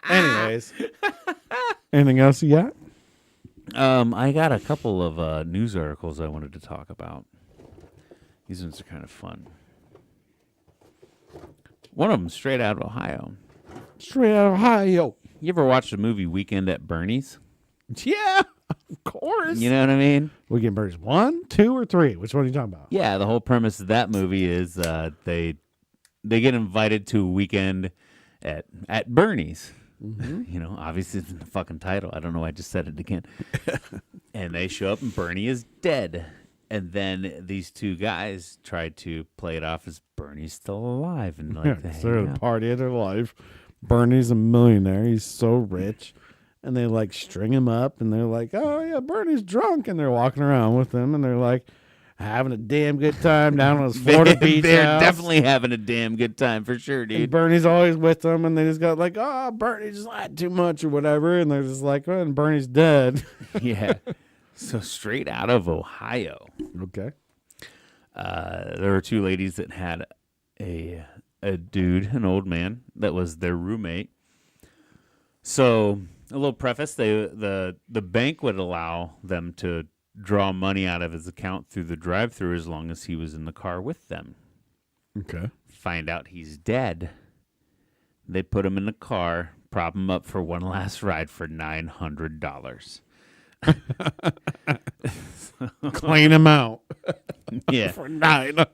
Anyways, anything else you got? I got a couple of news articles I wanted to talk about. These ones are kind of fun. One of them straight out of Ohio. Straight out of Ohio. You ever watched the movie Weekend at Bernie's? Yeah, of course. You know what I mean? Weekend Birds 1, 2, or 3? Which one are you talking about? Yeah, the whole premise of that movie is they get invited to a weekend at Bernie's. Mm-hmm. Obviously it's in the fucking title. I don't know why I just said it again. And they show up and Bernie is dead. And then these 2 guys try to play it off as Bernie's still alive and like they They're hang the out. party of their life. Bernie's a millionaire. He's so rich. And they like string him up and they're like, oh yeah, Bernie's drunk. And they're walking around with him and they're like having a damn good time down on his Florida beach They're house. definitely having a damn good time for sure, And dude. Bernie's always with them, and they just got like, oh, Bernie just lied too much or whatever, and they're just like, oh, and Bernie's dead. Yeah. So straight out of Ohio. Okay. There were 2 ladies that had a dude, an old man, that was their roommate. So a little preface: the bank would allow them to draw money out of his account through the drive-through as long as he was in the car with them. Okay. Find out he's dead. They put him in the car, prop him up for one last ride for $900. Clean him out Yeah. for $900.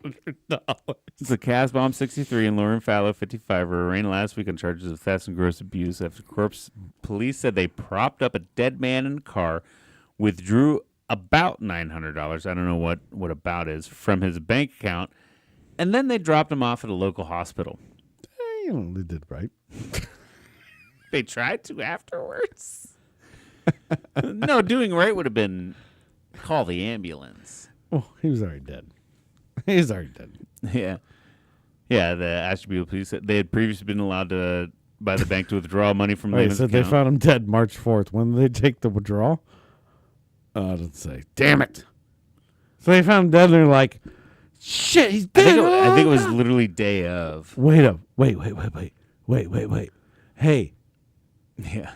The Casbomb, 63, and Lauren Fallow, 55, were arraigned last week on charges of theft and gross abuse after corpse police said they propped up a dead man in a car, withdrew about $900, I don't know what about is, from his bank account, and then they dropped him off at a local hospital. You know, they did right. They tried to afterwards. No, doing right would have been call the ambulance. Well, he was already dead. He's already dead. Yeah. Yeah, the Ashtabula police said they had previously been allowed to by the bank to withdraw money from Wait, Lehman's so they account. found him dead March 4th. When did they take the withdrawal? I didn't say. Damn it. So they found him dead and they're like, shit, he's dead. I think it was literally day of. Wait. Hey, Yeah.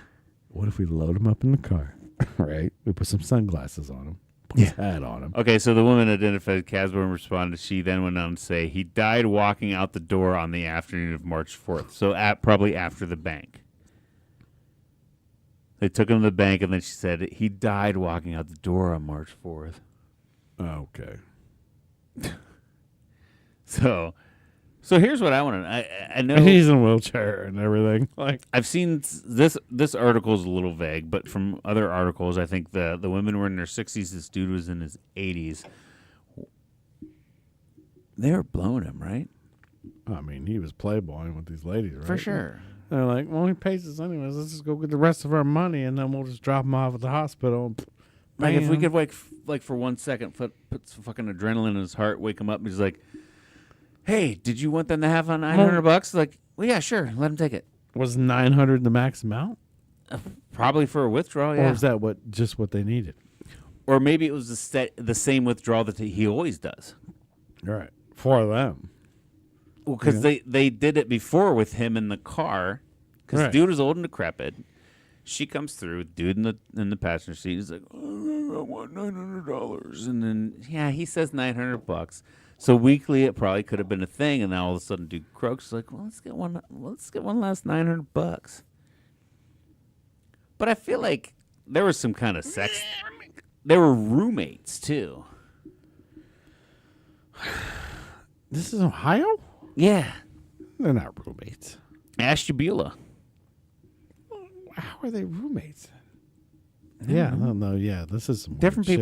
what if we load him up in the car? Right? We put some sunglasses on him. Put his hat on him. Okay, so the woman identified Casborn responded. She then went on to say he died walking out the door on the afternoon of March 4th. So probably after the bank. They took him to the bank, and then she said he died walking out the door on March 4th. Okay. So here's what I want to. I know And he's in a wheelchair and everything. Like, I've seen this article is a little vague, but from other articles, I think the women were in their 60s. This dude was in his 80s. They were blowing him, right? I mean, he was playboying with these ladies, right? For sure. They're like, well, he pays us anyways. Let's just go get the rest of our money, and then we'll just drop him off at the hospital. Like if we Bam. could like for 1 second put some fucking adrenaline in his heart, wake him up, and he's like, "Hey, did you want them to have on $900?" Like, well, yeah, sure, let him take it. Was 900 the max amount? Probably for a withdrawal, Or yeah. was that what they needed? Or maybe it was the same withdrawal that he always does. All right. For them. Well, because they did it before with him in the car. Because Right. the dude was old and decrepit. She comes through, dude in the passenger seat. He's like, "Oh, I want $900," and then he says $900. So weekly, it probably could have been a thing, and now all of a sudden, dude croaks like, "Well, let's get one last $900." But I feel like there was some kind of sex. They were roommates too. This is Ohio? Yeah, They're not roommates. Ashtabula. How are they roommates? Yeah, no, yeah. This is some Different weird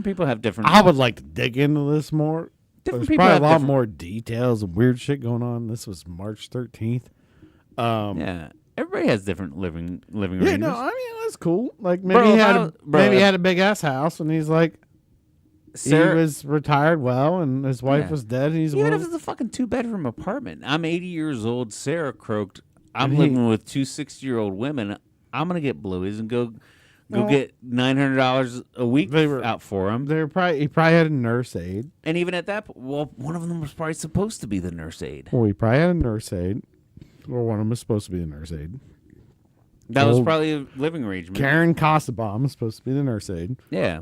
people have different. I would like to dig into this more. Different There's people probably a have lot different- more details and weird shit going on. This was March 13th. Yeah, everybody has different living Yeah, arrangements. no, I mean that's cool. Like maybe Bro, he if had I a, was- bro, maybe he if- had a big ass house, and he's like Sarah, he was retired well, and his wife Yeah. was dead, and he's even one if of- it's a fucking 2-bedroom apartment. I'm 80 years old. Sarah croaked. I'm And he- living with two 60-year-old women. I'm gonna get blueies and go Well, get $900 a week they were- out for him. he probably had a nurse aide. And even at that, well, one of them was probably supposed to be the nurse aide. Well, he probably had a nurse aide, or one of them was supposed to be a nurse aide. That was Old probably a living arrangement. Karen Costabom was supposed to be the nurse aide. Yeah.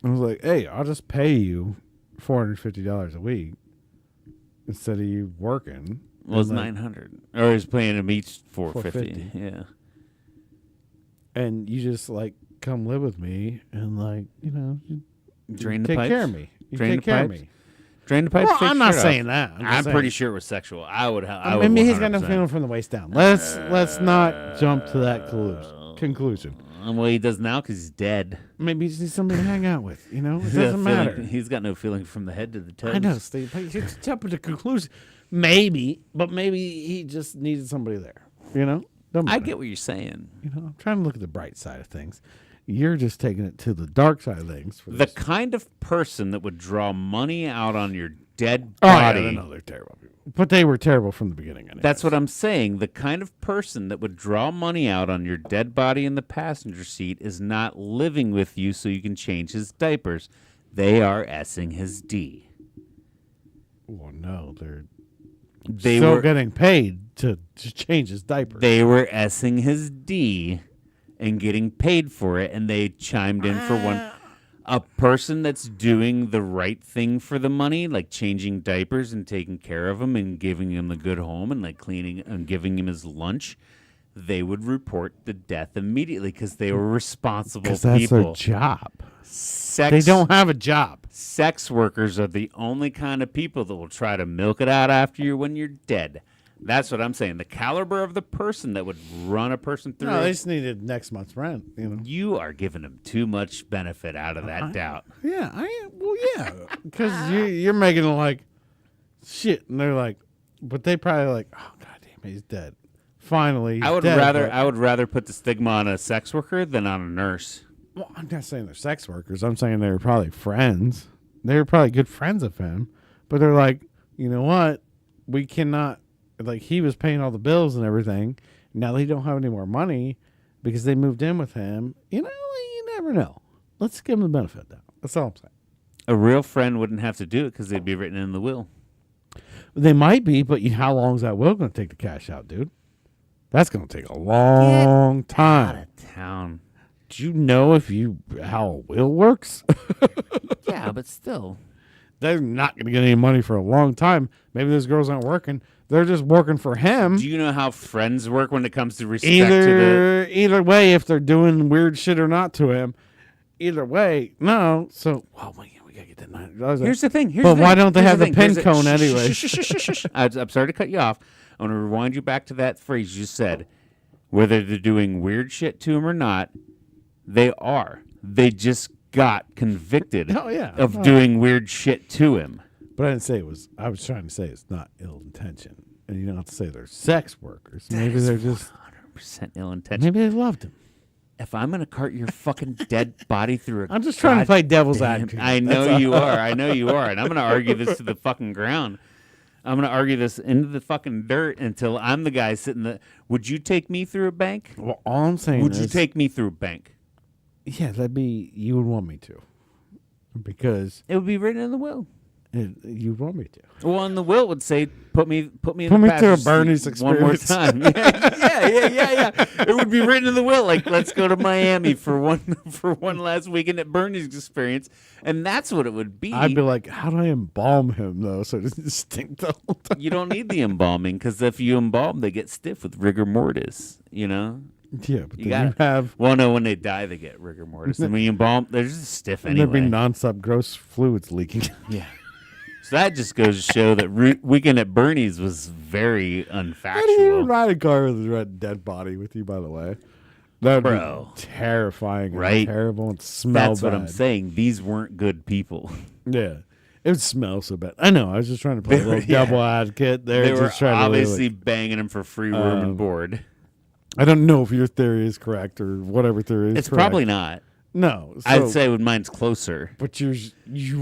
I was like, hey, I'll just pay you $450 a week instead of you working. Well, it's And, like, 900, or he's paying him each 450. $450. Yeah. and you just like come live with me and like you Drain the take pipes. care of me. You Drain take the care of pipes. me. Drain the pipes. Well, take I'm not shirt saying off. that. I'm just pretty saying. sure it was sexual. I would. Maybe he's got no 100%. feeling from the waist down. Let's not jump to that conclusion. Well, he does now because he's dead. Maybe he just needs somebody to hang out with. You know, it He's got doesn't feeling- matter. He's got no feeling from the head to the toes. I know, Steve. But you jump to the conclusion. Maybe, but maybe he just needed somebody there. You know, Don't I matter. get what you're saying. You know, I'm trying to look at the bright side of things. You're just taking it to the dark side of things. For The this. kind of person that would draw money out on your dead Oh, yeah, body. I know they're terrible people. But they were terrible from the beginning. Anyways. That's what I'm saying. The kind of person that would draw money out on your dead body in the passenger seat is not living with you so you can change his diapers. They are S-ing his D. Well, no, they're They still were getting paid to change his diaper. they were S-ing his D and getting paid for it, and they chimed in for one. A person that's doing the right thing for the money, like changing diapers and taking care of him and giving him a good home and like cleaning and giving him his lunch, they would report the death immediately because they were responsible Because that's people. their job. Sex, They don't have a job. Sex workers are the only kind of people that will try to milk it out after you when you're dead. That's what I'm saying. The caliber of the person that would run a person through. No, they just needed next month's rent. You know. You are giving them too much benefit out of that doubt. Yeah, yeah, because you're making it like shit, and they're like, but they probably like, oh god damn, he's dead. Finally, he's I would dead, rather but- I would rather put the stigma on a sex worker than on a nurse. Well, I'm not saying they're sex workers. I'm saying they were probably friends. They were probably good friends of him, but they're like, you know what? We cannot. Like he was paying all the bills and everything. Now they don't have any more money because they moved in with him. You know, you never know. Let's give him the benefit of that. That's all I'm saying. A real friend wouldn't have to do it because they'd be written in the will. They might be, but how long is that will going to take to cash out, dude? That's going to take a long Out time. of town. Do you know how a will works? Yeah, but still. They're not going to get any money for a long time. Maybe those girls aren't working. They're just working for him. Do you know how friends work when it comes to respect to the... Either way, if they're doing weird shit or not to him, either way, no. So, well, we got to get that $9. Here's the thing. But why don't they have the pin cone anyway? I'm sorry to cut you off. I want to rewind you back to that phrase you said. Whether they're doing weird shit to him or not, they are. They just got convicted Oh, yeah. of Oh. doing weird shit to him. But I didn't say it was. I was trying to say it's not ill intention, and you don't have to say they're sex workers. Maybe they're just. 100% ill intention. Maybe they loved him. If I'm going to cart your fucking dead body through a I'm just trying to play devil's goddamn- advocate. I know you are. I know you are. And I'm going to argue this to the fucking ground. I'm going to argue this into the fucking dirt until I'm the guy sitting the... Would you take me through a bank? Well, all I'm saying Would is, you take me through a bank? Yeah, that'd be. You would want me to, because It would be written in the will. you'd want me to. Well, and the will would say, put me in Put the me through a passenger Bernie's seat one more experience. time. yeah. It would be written in the will, like let's go to Miami for one last weekend at Bernie's experience, and that's what it would be. I'd be like, how do I embalm him though, so it doesn't stink the whole time? You don't need the embalming because if you embalm, they get stiff with rigor mortis. You know. Yeah, but You then you got have Well, no, when they die, they get rigor mortis, and when you embalm, they're just stiff there'd be anyway. nonstop gross fluids leaking. Yeah. So that just goes to show that Weekend at Bernie's was very How do you unfactual. ride a car with a dead body with you? By the way, that would Bro. be terrifying, and Right? terrible, and smell That's bad. what I'm saying. These weren't good people. Yeah, it would smell so bad. I know. I was just trying to play a little Yeah. double advocate there. They were just trying obviously to banging him for free room and board. I don't know if your theory is correct or whatever theory is. It's correct. probably not. no. I'd so- say mine's closer. but you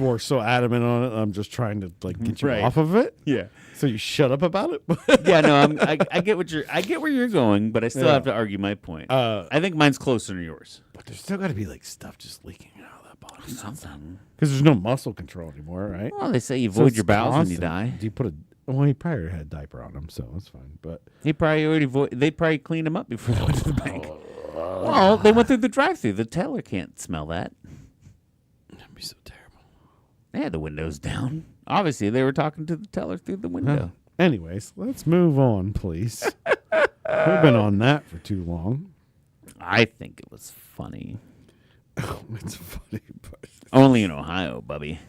are so adamant on it. I'm just trying to like get you Right. off of it. Yeah. So you shut up about it. Yeah, no, I get I get where you're going, but I still Yeah. have to argue my point. Uh, I think mine's closer to yours. But there's still got to be like stuff just leaking out of that body. Something. Because there's no muscle control anymore, right? Well, they say you So void it's your bowels when you constant. die. Do you put a? Well, he probably had a diaper on him, so that's fine. But He probably already they probably cleaned him up before they went to the bank. Well, they went through the drive-through. The teller can't smell that. that'd be so terrible. They had the windows down. Obviously, they were talking to the teller through the window. Anyways, let's move on, please. We've been on that for too long. I think it was funny. Oh, it's funny, but Only in Ohio, Bubby.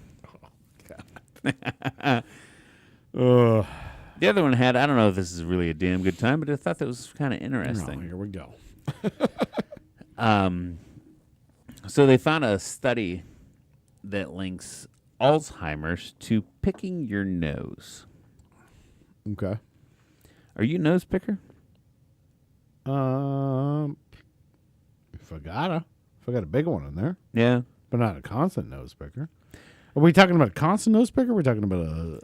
uh, The other one had, I don't know if this is really a damn good time, but I thought that was kind of oh, interesting. here we go. So they found a study that links Alzheimer's to picking your nose. Okay. Are you a nose picker? If I got a big one in there, Yeah. but not a constant nose picker. Are we talking about a constant nose picker? We're talking about you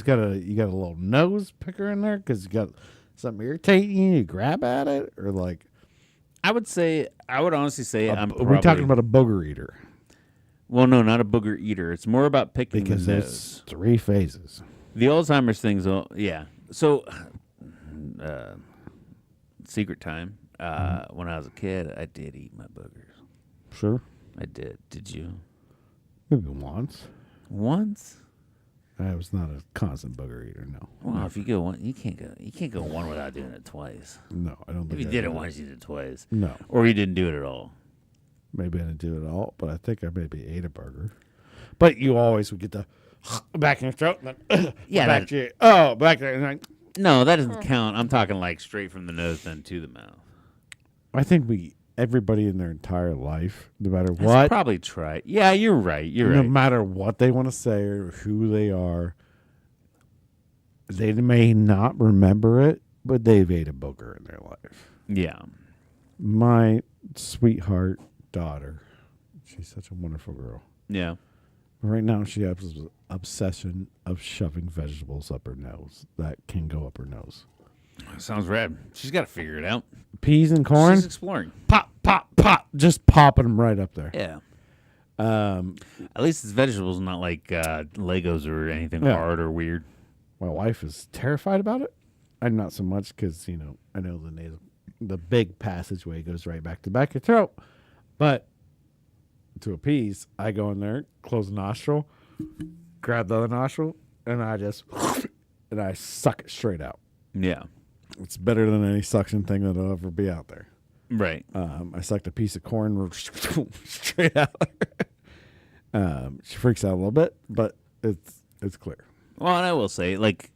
got a little nose picker in there because you got something irritating you. You grab at it, or like I would honestly say I'm are probably... we talking about a booger eater? Well, no, not a booger eater. It's more about picking Because the there's nose. 3 phases. The Alzheimer's thing's, yeah. So, secret time. When I was a kid, I did eat my boogers. Sure, I did. Did you? maybe once. Once? I was not a constant booger eater. No. Well, if you go one, you can't go one without doing it twice. No, I don't think If you I did it once, you did it twice. No. Or you didn't do it at all. Maybe I didn't do it at all, but I think I maybe ate a burger. But you always would get the back in your throat. And then Yeah, back to you. Back there. And then, No, that doesn't count. I'm talking like straight from the nose then to the mouth. I think everybody in their entire life, no matter That's what, probably try. Yeah, you're right. You're no right. matter what they want to say or who they are, they may not remember it, but they've ate a booger in their life. Yeah. My sweetheart daughter, she's such a wonderful girl. Yeah. Right now, she has an obsession of shoving vegetables up her nose that can go up her nose. Sounds rad. She's got to figure it out. Peas and corn, She's exploring. pop, pop, pop, just popping them right up there. Yeah. At least it's vegetables, not like Legos or anything Yeah. hard or weird. My wife is terrified about it. I'm not so much because, I know the big passageway goes right back to back of your throat. But to appease, I go in there, close the nostril, grab the other nostril, and I just and I suck it straight out. Yeah. It's better than any suction thing that'll ever be out there. Right. I sucked a piece of corn straight out. She freaks out a little bit, but it's clear. Well, and I will say, like,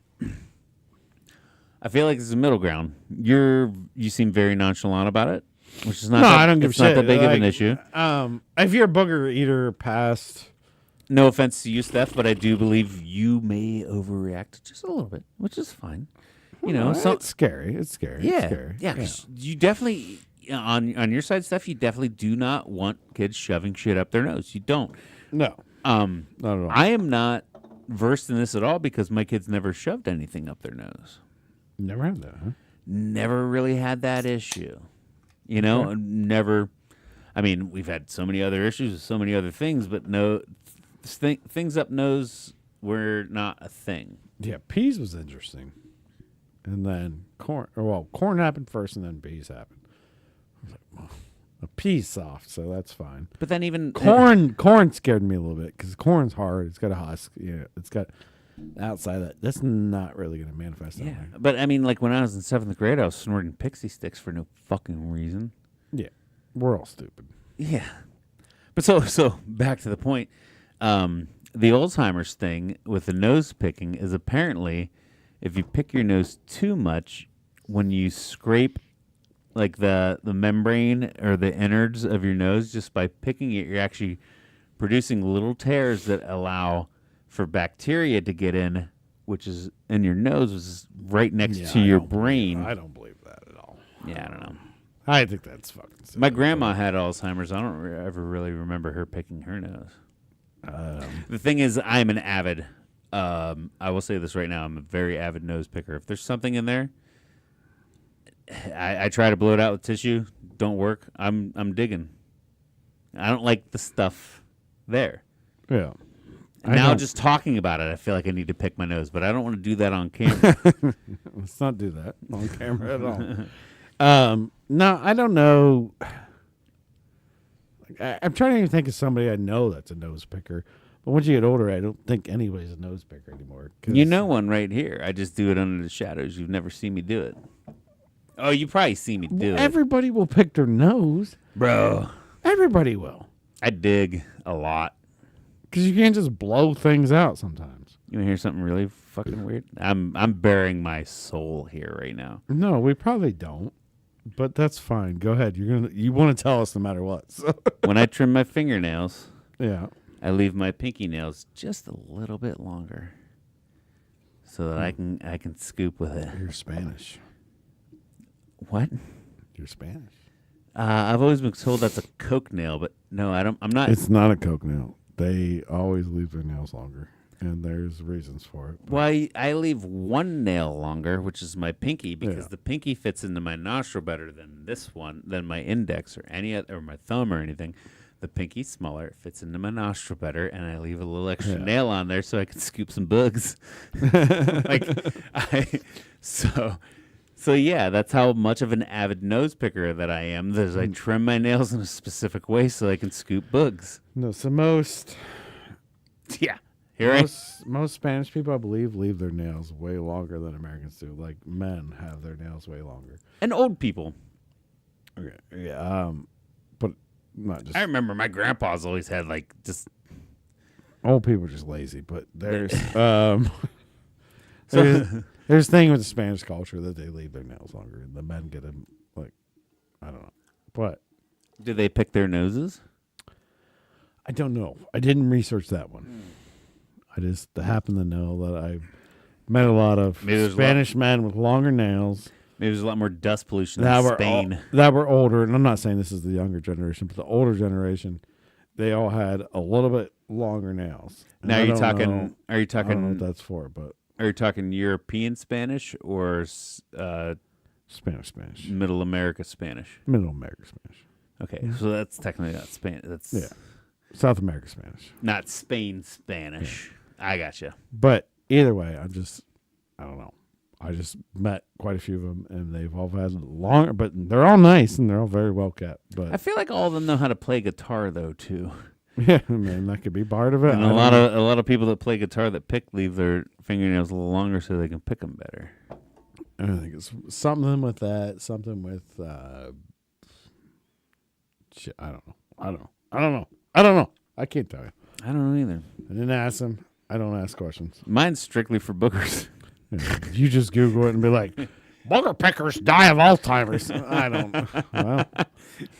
I feel like it's a middle ground. You seem very nonchalant about it, which is not. No, that, I don't give a it's not shit. that big of an Like, issue. If you're a booger eater past, No offense to you, Steph, but I do believe you may overreact just a little bit, which is fine. it's scary. It's scary. Yeah, It's scary. yeah. 'Cause you definitely on your side, Steph, you definitely do not want kids shoving shit up their nose. You don't. No, not at all. I am not versed in this at all because my kids never shoved anything up their nose. Never had that, huh? Never really had that issue. Never. I mean, we've had so many other issues with so many other things, but no, things up nose were not a thing. Yeah, peas was interesting. And then corn happened first and then peas happened. I was like, well, a pea's soft, so that's fine. But then even Corn scared me a little bit because corn's hard. It's got a husk. Yeah, it's got outside that. That's not really going to manifest that yeah. way. But I mean, like when I was in 7th grade, I was snorting pixie sticks for no fucking reason. Yeah, we're all stupid. Yeah. But so back to the point. The Alzheimer's thing with the nose picking is apparently if you pick your nose too much, when you scrape like the membrane or the innards of your nose just by picking it, you're actually producing little tears that allow for bacteria to get in, which is in your nose, which is right next to your brain. I don't believe that at all. Yeah, I don't know. I think that's fucking silly. My grandma had Alzheimer's. I don't ever really remember her picking her nose. The thing is, I'm an avid. I will say this right now. I'm a very avid nose picker. If there's something in there, I try to blow it out with tissue. Don't work. I'm digging. I don't like the stuff there. Yeah. Now just talking about it, I feel like I need to pick my nose, but I don't want to do that on camera. Let's not do that on camera at all. No, I don't know. I'm trying to even think of somebody I know that's a nose picker. But once you get older, I don't think anybody's a nose picker anymore. You know one right here. I just do it under the shadows. You've never seen me do it. Oh, you probably see me do it. Everybody will pick their nose. Bro. Everybody will. I dig a lot. Because you can't just blow things out sometimes. You want to hear something really fucking weird? I'm bearing my soul here right now. No, we probably don't. But that's fine. Go ahead. You want to tell us no matter what. So. When I trim my fingernails, Yeah. I leave my pinky nails just a little bit longer, so that I can scoop with it. You're Spanish. What? You're Spanish. I've always been told that's a coke nail, but no, I don't. I'm not. It's not a coke nail. They always leave their nails longer, and there's reasons for it. Why I leave one nail longer, which is my pinky, because Yeah. the pinky fits into my nostril better than than my index or any other, or my thumb or anything. The pinky's smaller, it fits into my nostril better, and I leave a little extra nail on there so I can scoop some bugs. So yeah, that's how much of an avid nose picker that I am. I trim my nails in a specific way so I can scoop bugs. No, it's the most. Yeah, Here most Spanish people, I believe, leave their nails way longer than Americans do. Like men have their nails way longer. and old people. Okay. Yeah. But not just I remember my grandpa's always had like just old people are just lazy. But there's so there's a thing with the Spanish culture that they leave their nails longer, and the men get them like I don't know. But do they pick their noses? I don't know. I didn't research that one. I just happen to know that I met a lot of Maybe there's a Spanish men with longer nails Maybe there's a lot more dust pollution that in were Spain. that were older. And I'm not saying this is the younger generation, but the older generation, they all had a little bit longer nails. And Now I are you don't talking? know- Are you I don't know talking? what that's for, but Are you talking European Spanish or Spanish, Middle America Spanish? Middle America Spanish, Okay, so that's technically not Spanish. That's Yeah. South America Spanish. not Spain Spanish. I gotcha. But either way, I don't know. I just met quite a few of them, and they've all had longer, but they're all nice and they're all very well kept. I But feel like all of them know how to play guitar though too. yeah, man, that could be part of it. And I a don't lot know. of people that play guitar that leave their fingernails a little longer so they can pick them better. I think it's something with that. Something with shit. I don't know. I can't tell you. I don't know either. I didn't ask them. I don't ask questions. Mine's strictly for boogers. You just Google it and be like, booger pickers die of Alzheimer's. I don't. Well,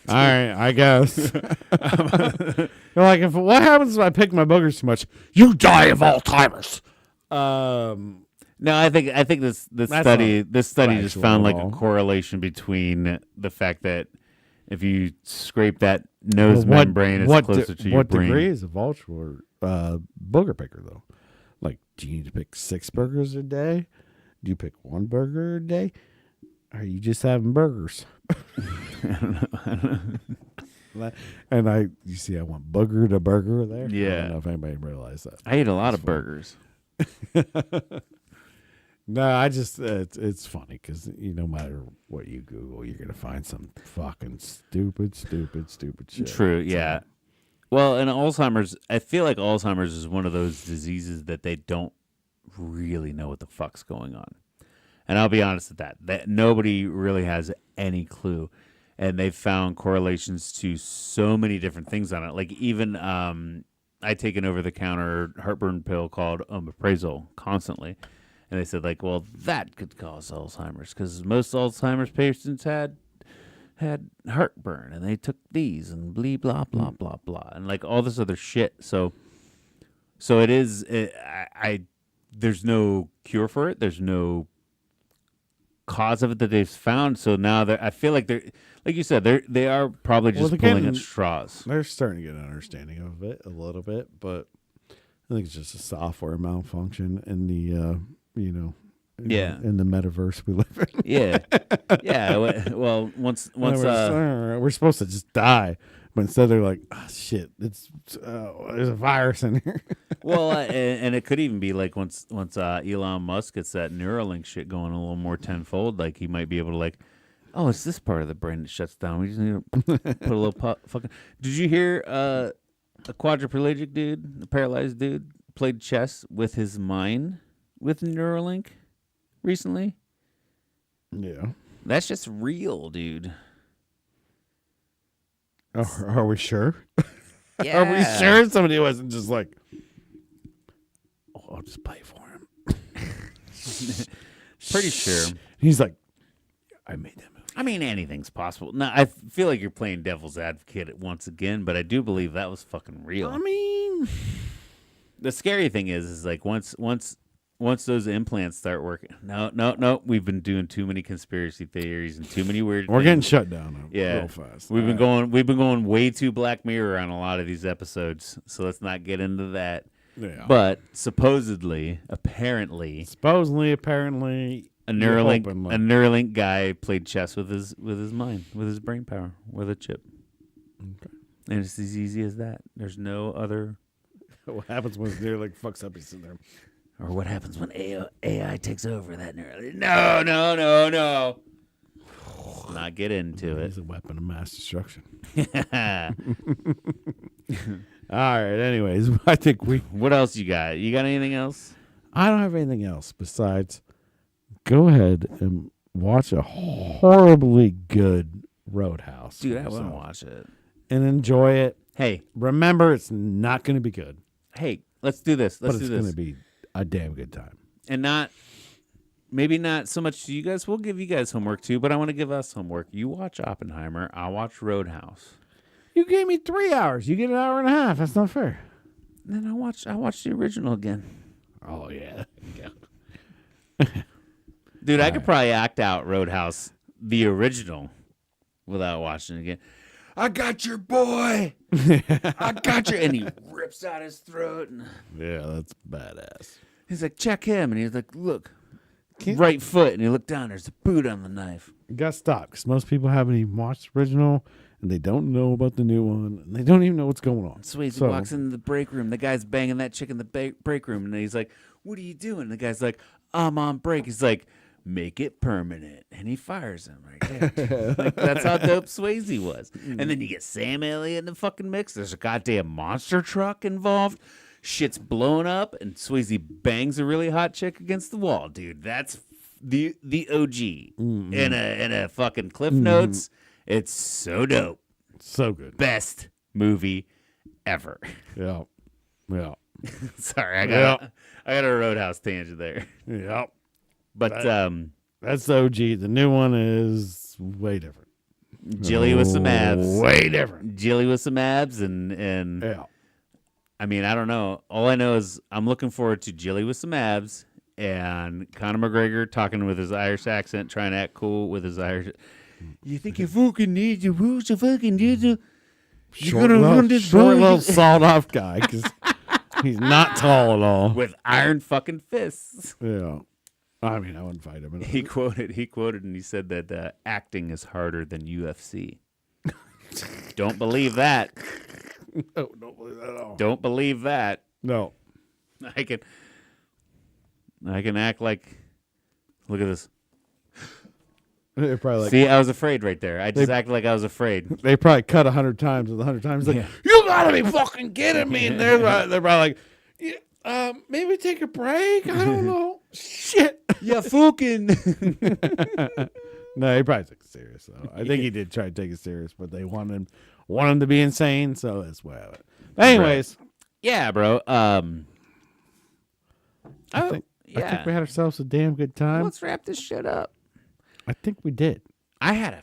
all right, I guess. You're like, what happens if I pick my boogers too much? You die of Alzheimer's. No, I think this That's study not just factual found at like all. a correlation between the fact that if you scrape that nose Well, membrane, it's closer to your what brain. degree is a vulture booger picker though? Like, do you need to pick 6 burgers a day? Do you pick 1 burger a day? Or are you just having burgers? And you see, I went booger to burger there. I Yeah. don't know if anybody realized that. I ate a lot of burgers. No, I just it's funny because no matter what you Google, you're gonna find some fucking stupid shit. True, yeah. Well, and Alzheimer's, I feel like Alzheimer's is one of those diseases that they don't really know what the fuck's going on. And I'll be honest with that nobody really has any clue. And they've found correlations to so many different things on it. Like even I take an over-the-counter heartburn pill called omeprazole constantly. And they said, like, well, that could cause Alzheimer's because most Alzheimer's patients had heartburn and they took these and blah blah blah blah and like all this other shit. So it is. There's no cure for it. There's no cause of it that they've found. So now I feel like they're, like you said, they are probably just they're pulling at getting- straws. They're starting to get an understanding of it a little bit, but I think it's just a software malfunction in the Yeah. in the metaverse we live in. Yeah, yeah. Well, once we're supposed to just die, but instead they're like, oh, shit, there's a virus in here. well, and it could even be like once Elon Musk gets that Neuralink shit going a little more tenfold, like he might be able to like, oh, it's this part of the brain that shuts down. We just need to put a little fucking. Did you hear a quadriplegic dude, a paralyzed dude, played chess with his mind with Neuralink recently? Yeah. That's just real, dude. Are we sure? Yeah. Are we sure somebody wasn't just like, oh, I'll just pay for him? Pretty sure. He's like, I made that movie. I mean, anything's possible. No, I feel like you're playing devil's advocate once again, but I do believe that was fucking real. I mean, The scary thing is like once those implants start working. No. We've been doing too many conspiracy theories and too many weird. we're getting things. shut down Yeah. real fast. We've been going way too Black Mirror on a lot of these episodes, so let's not get into that. Yeah. But supposedly, apparently, Supposedly, apparently, a you're Neuralink hoping, a like- Neuralink guy played chess with his mind, with his brain power, with a chip. Okay. And it's as easy as that. There's no other. What happens when Neuralink fucks up? He's in there. Or what happens when AI takes over that Neuralink? No. Let's not get into it. He's a weapon of mass destruction. All right. Anyways, I think What else you got? You got anything else? I don't have anything else besides go ahead and watch a horribly good Roadhouse. Dude, I want to watch it. And enjoy it. Hey, Remember, it's not going to be good, let's do this. but Let's it's do going this. to be a damn good time. And maybe not so much to you guys. We'll give you guys homework too, but I want to give us homework. You watch Oppenheimer. I'll watch Roadhouse. You gave me 3 hours. You get an hour and a half. That's not fair. And then I watch the original again. Oh, yeah. Dude, I could probably act out Roadhouse, the original, without watching it again. I got your boy. I got your, and he rips out his throat. And Yeah, that's badass. he's like, check him, and he's like, look, right foot, and he looked down. There's a boot on the knife. You got to stop because most people haven't even watched the original and they don't know about the new one and they don't even know what's going on. Swayze So- walks into the break room. The guy's banging that chick in the break room, and he's like, "What are you doing?" The guy's like, "I'm on break." He's like, "Make it permanent," and he fires him right there. Like, that's how dope Swayze was. And then you get Sam Elliott in the fucking mix. There's a goddamn monster truck involved. Shit's blown up, and Swayze bangs a really hot chick against the wall, dude. That's the OG in a fucking Cliff Notes. It's so dope. So good. Best movie ever. Yeah. Yeah. Sorry, I got a Roadhouse tangent there. Yeah. But That's the OG. The new one is way different. Jilly with some abs. Way different. Jilly with some abs and Yeah. I mean, I don't know. All I know is I'm looking forward to Jilly with some abs and Conor McGregor talking with his Irish accent, trying to act cool with his Irish. You think you fucking need to? Who's the fucking need to? You're gonna run this short boy little sawed off guy because he's not tall at all. with iron fucking fists. Yeah. I mean, I wouldn't fight him. He quoted, and he said that acting is harder than UFC. Don't believe that. No, don't believe that at all. Don't believe that. No. I can act like. Look at this. They're probably like, See, I was afraid right there. I just acted like I was afraid. they probably cut 100 times with 100 times. Like, Yeah. you gotta be fucking kidding me. And they're probably like, yeah, maybe take a break. I don't know. Shit. Yeah, fucking. No, he probably took it serious though. I think he did try to take it serious, but they want him to be insane, so that's why. Anyways, Yeah, bro. I think we yeah. had ourselves a damn good time. Let's wrap this shit up. I think we did. I had a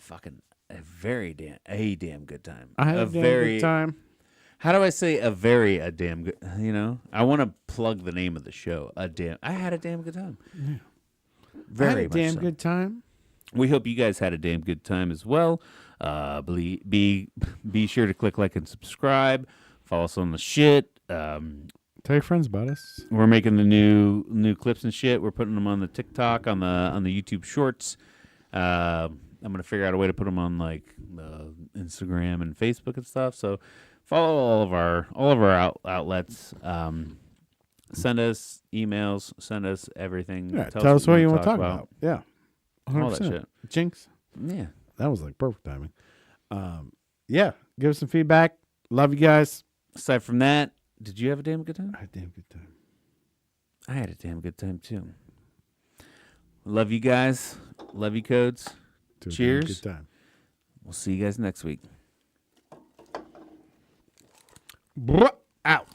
very damn good time. I had a damn good time. How do I say a damn good? You know, I want to plug the name of the show. I had a damn good time. Yeah. Very I had a much damn so. good time. We hope you guys had a damn good time as well. Be sure to click like and subscribe. Follow us on the shit. Tell your friends about us. We're making the new clips and shit. We're putting them on the TikTok, on the YouTube Shorts. I'm gonna figure out a way to put them on like Instagram and Facebook and stuff. So follow all of our outlets. Send us emails. Send us everything. Yeah, tell us what you want to talk about. about. Yeah, 100%. All that shit. Jinx. Yeah. That was like perfect timing. Yeah, give us some feedback. Love you guys. Aside from that, did you have a damn good time? I had a damn good time. I had a damn good time too. Love you guys. Love you, Codes. To a damn Cheers. Good time. We'll see you guys next week. Out.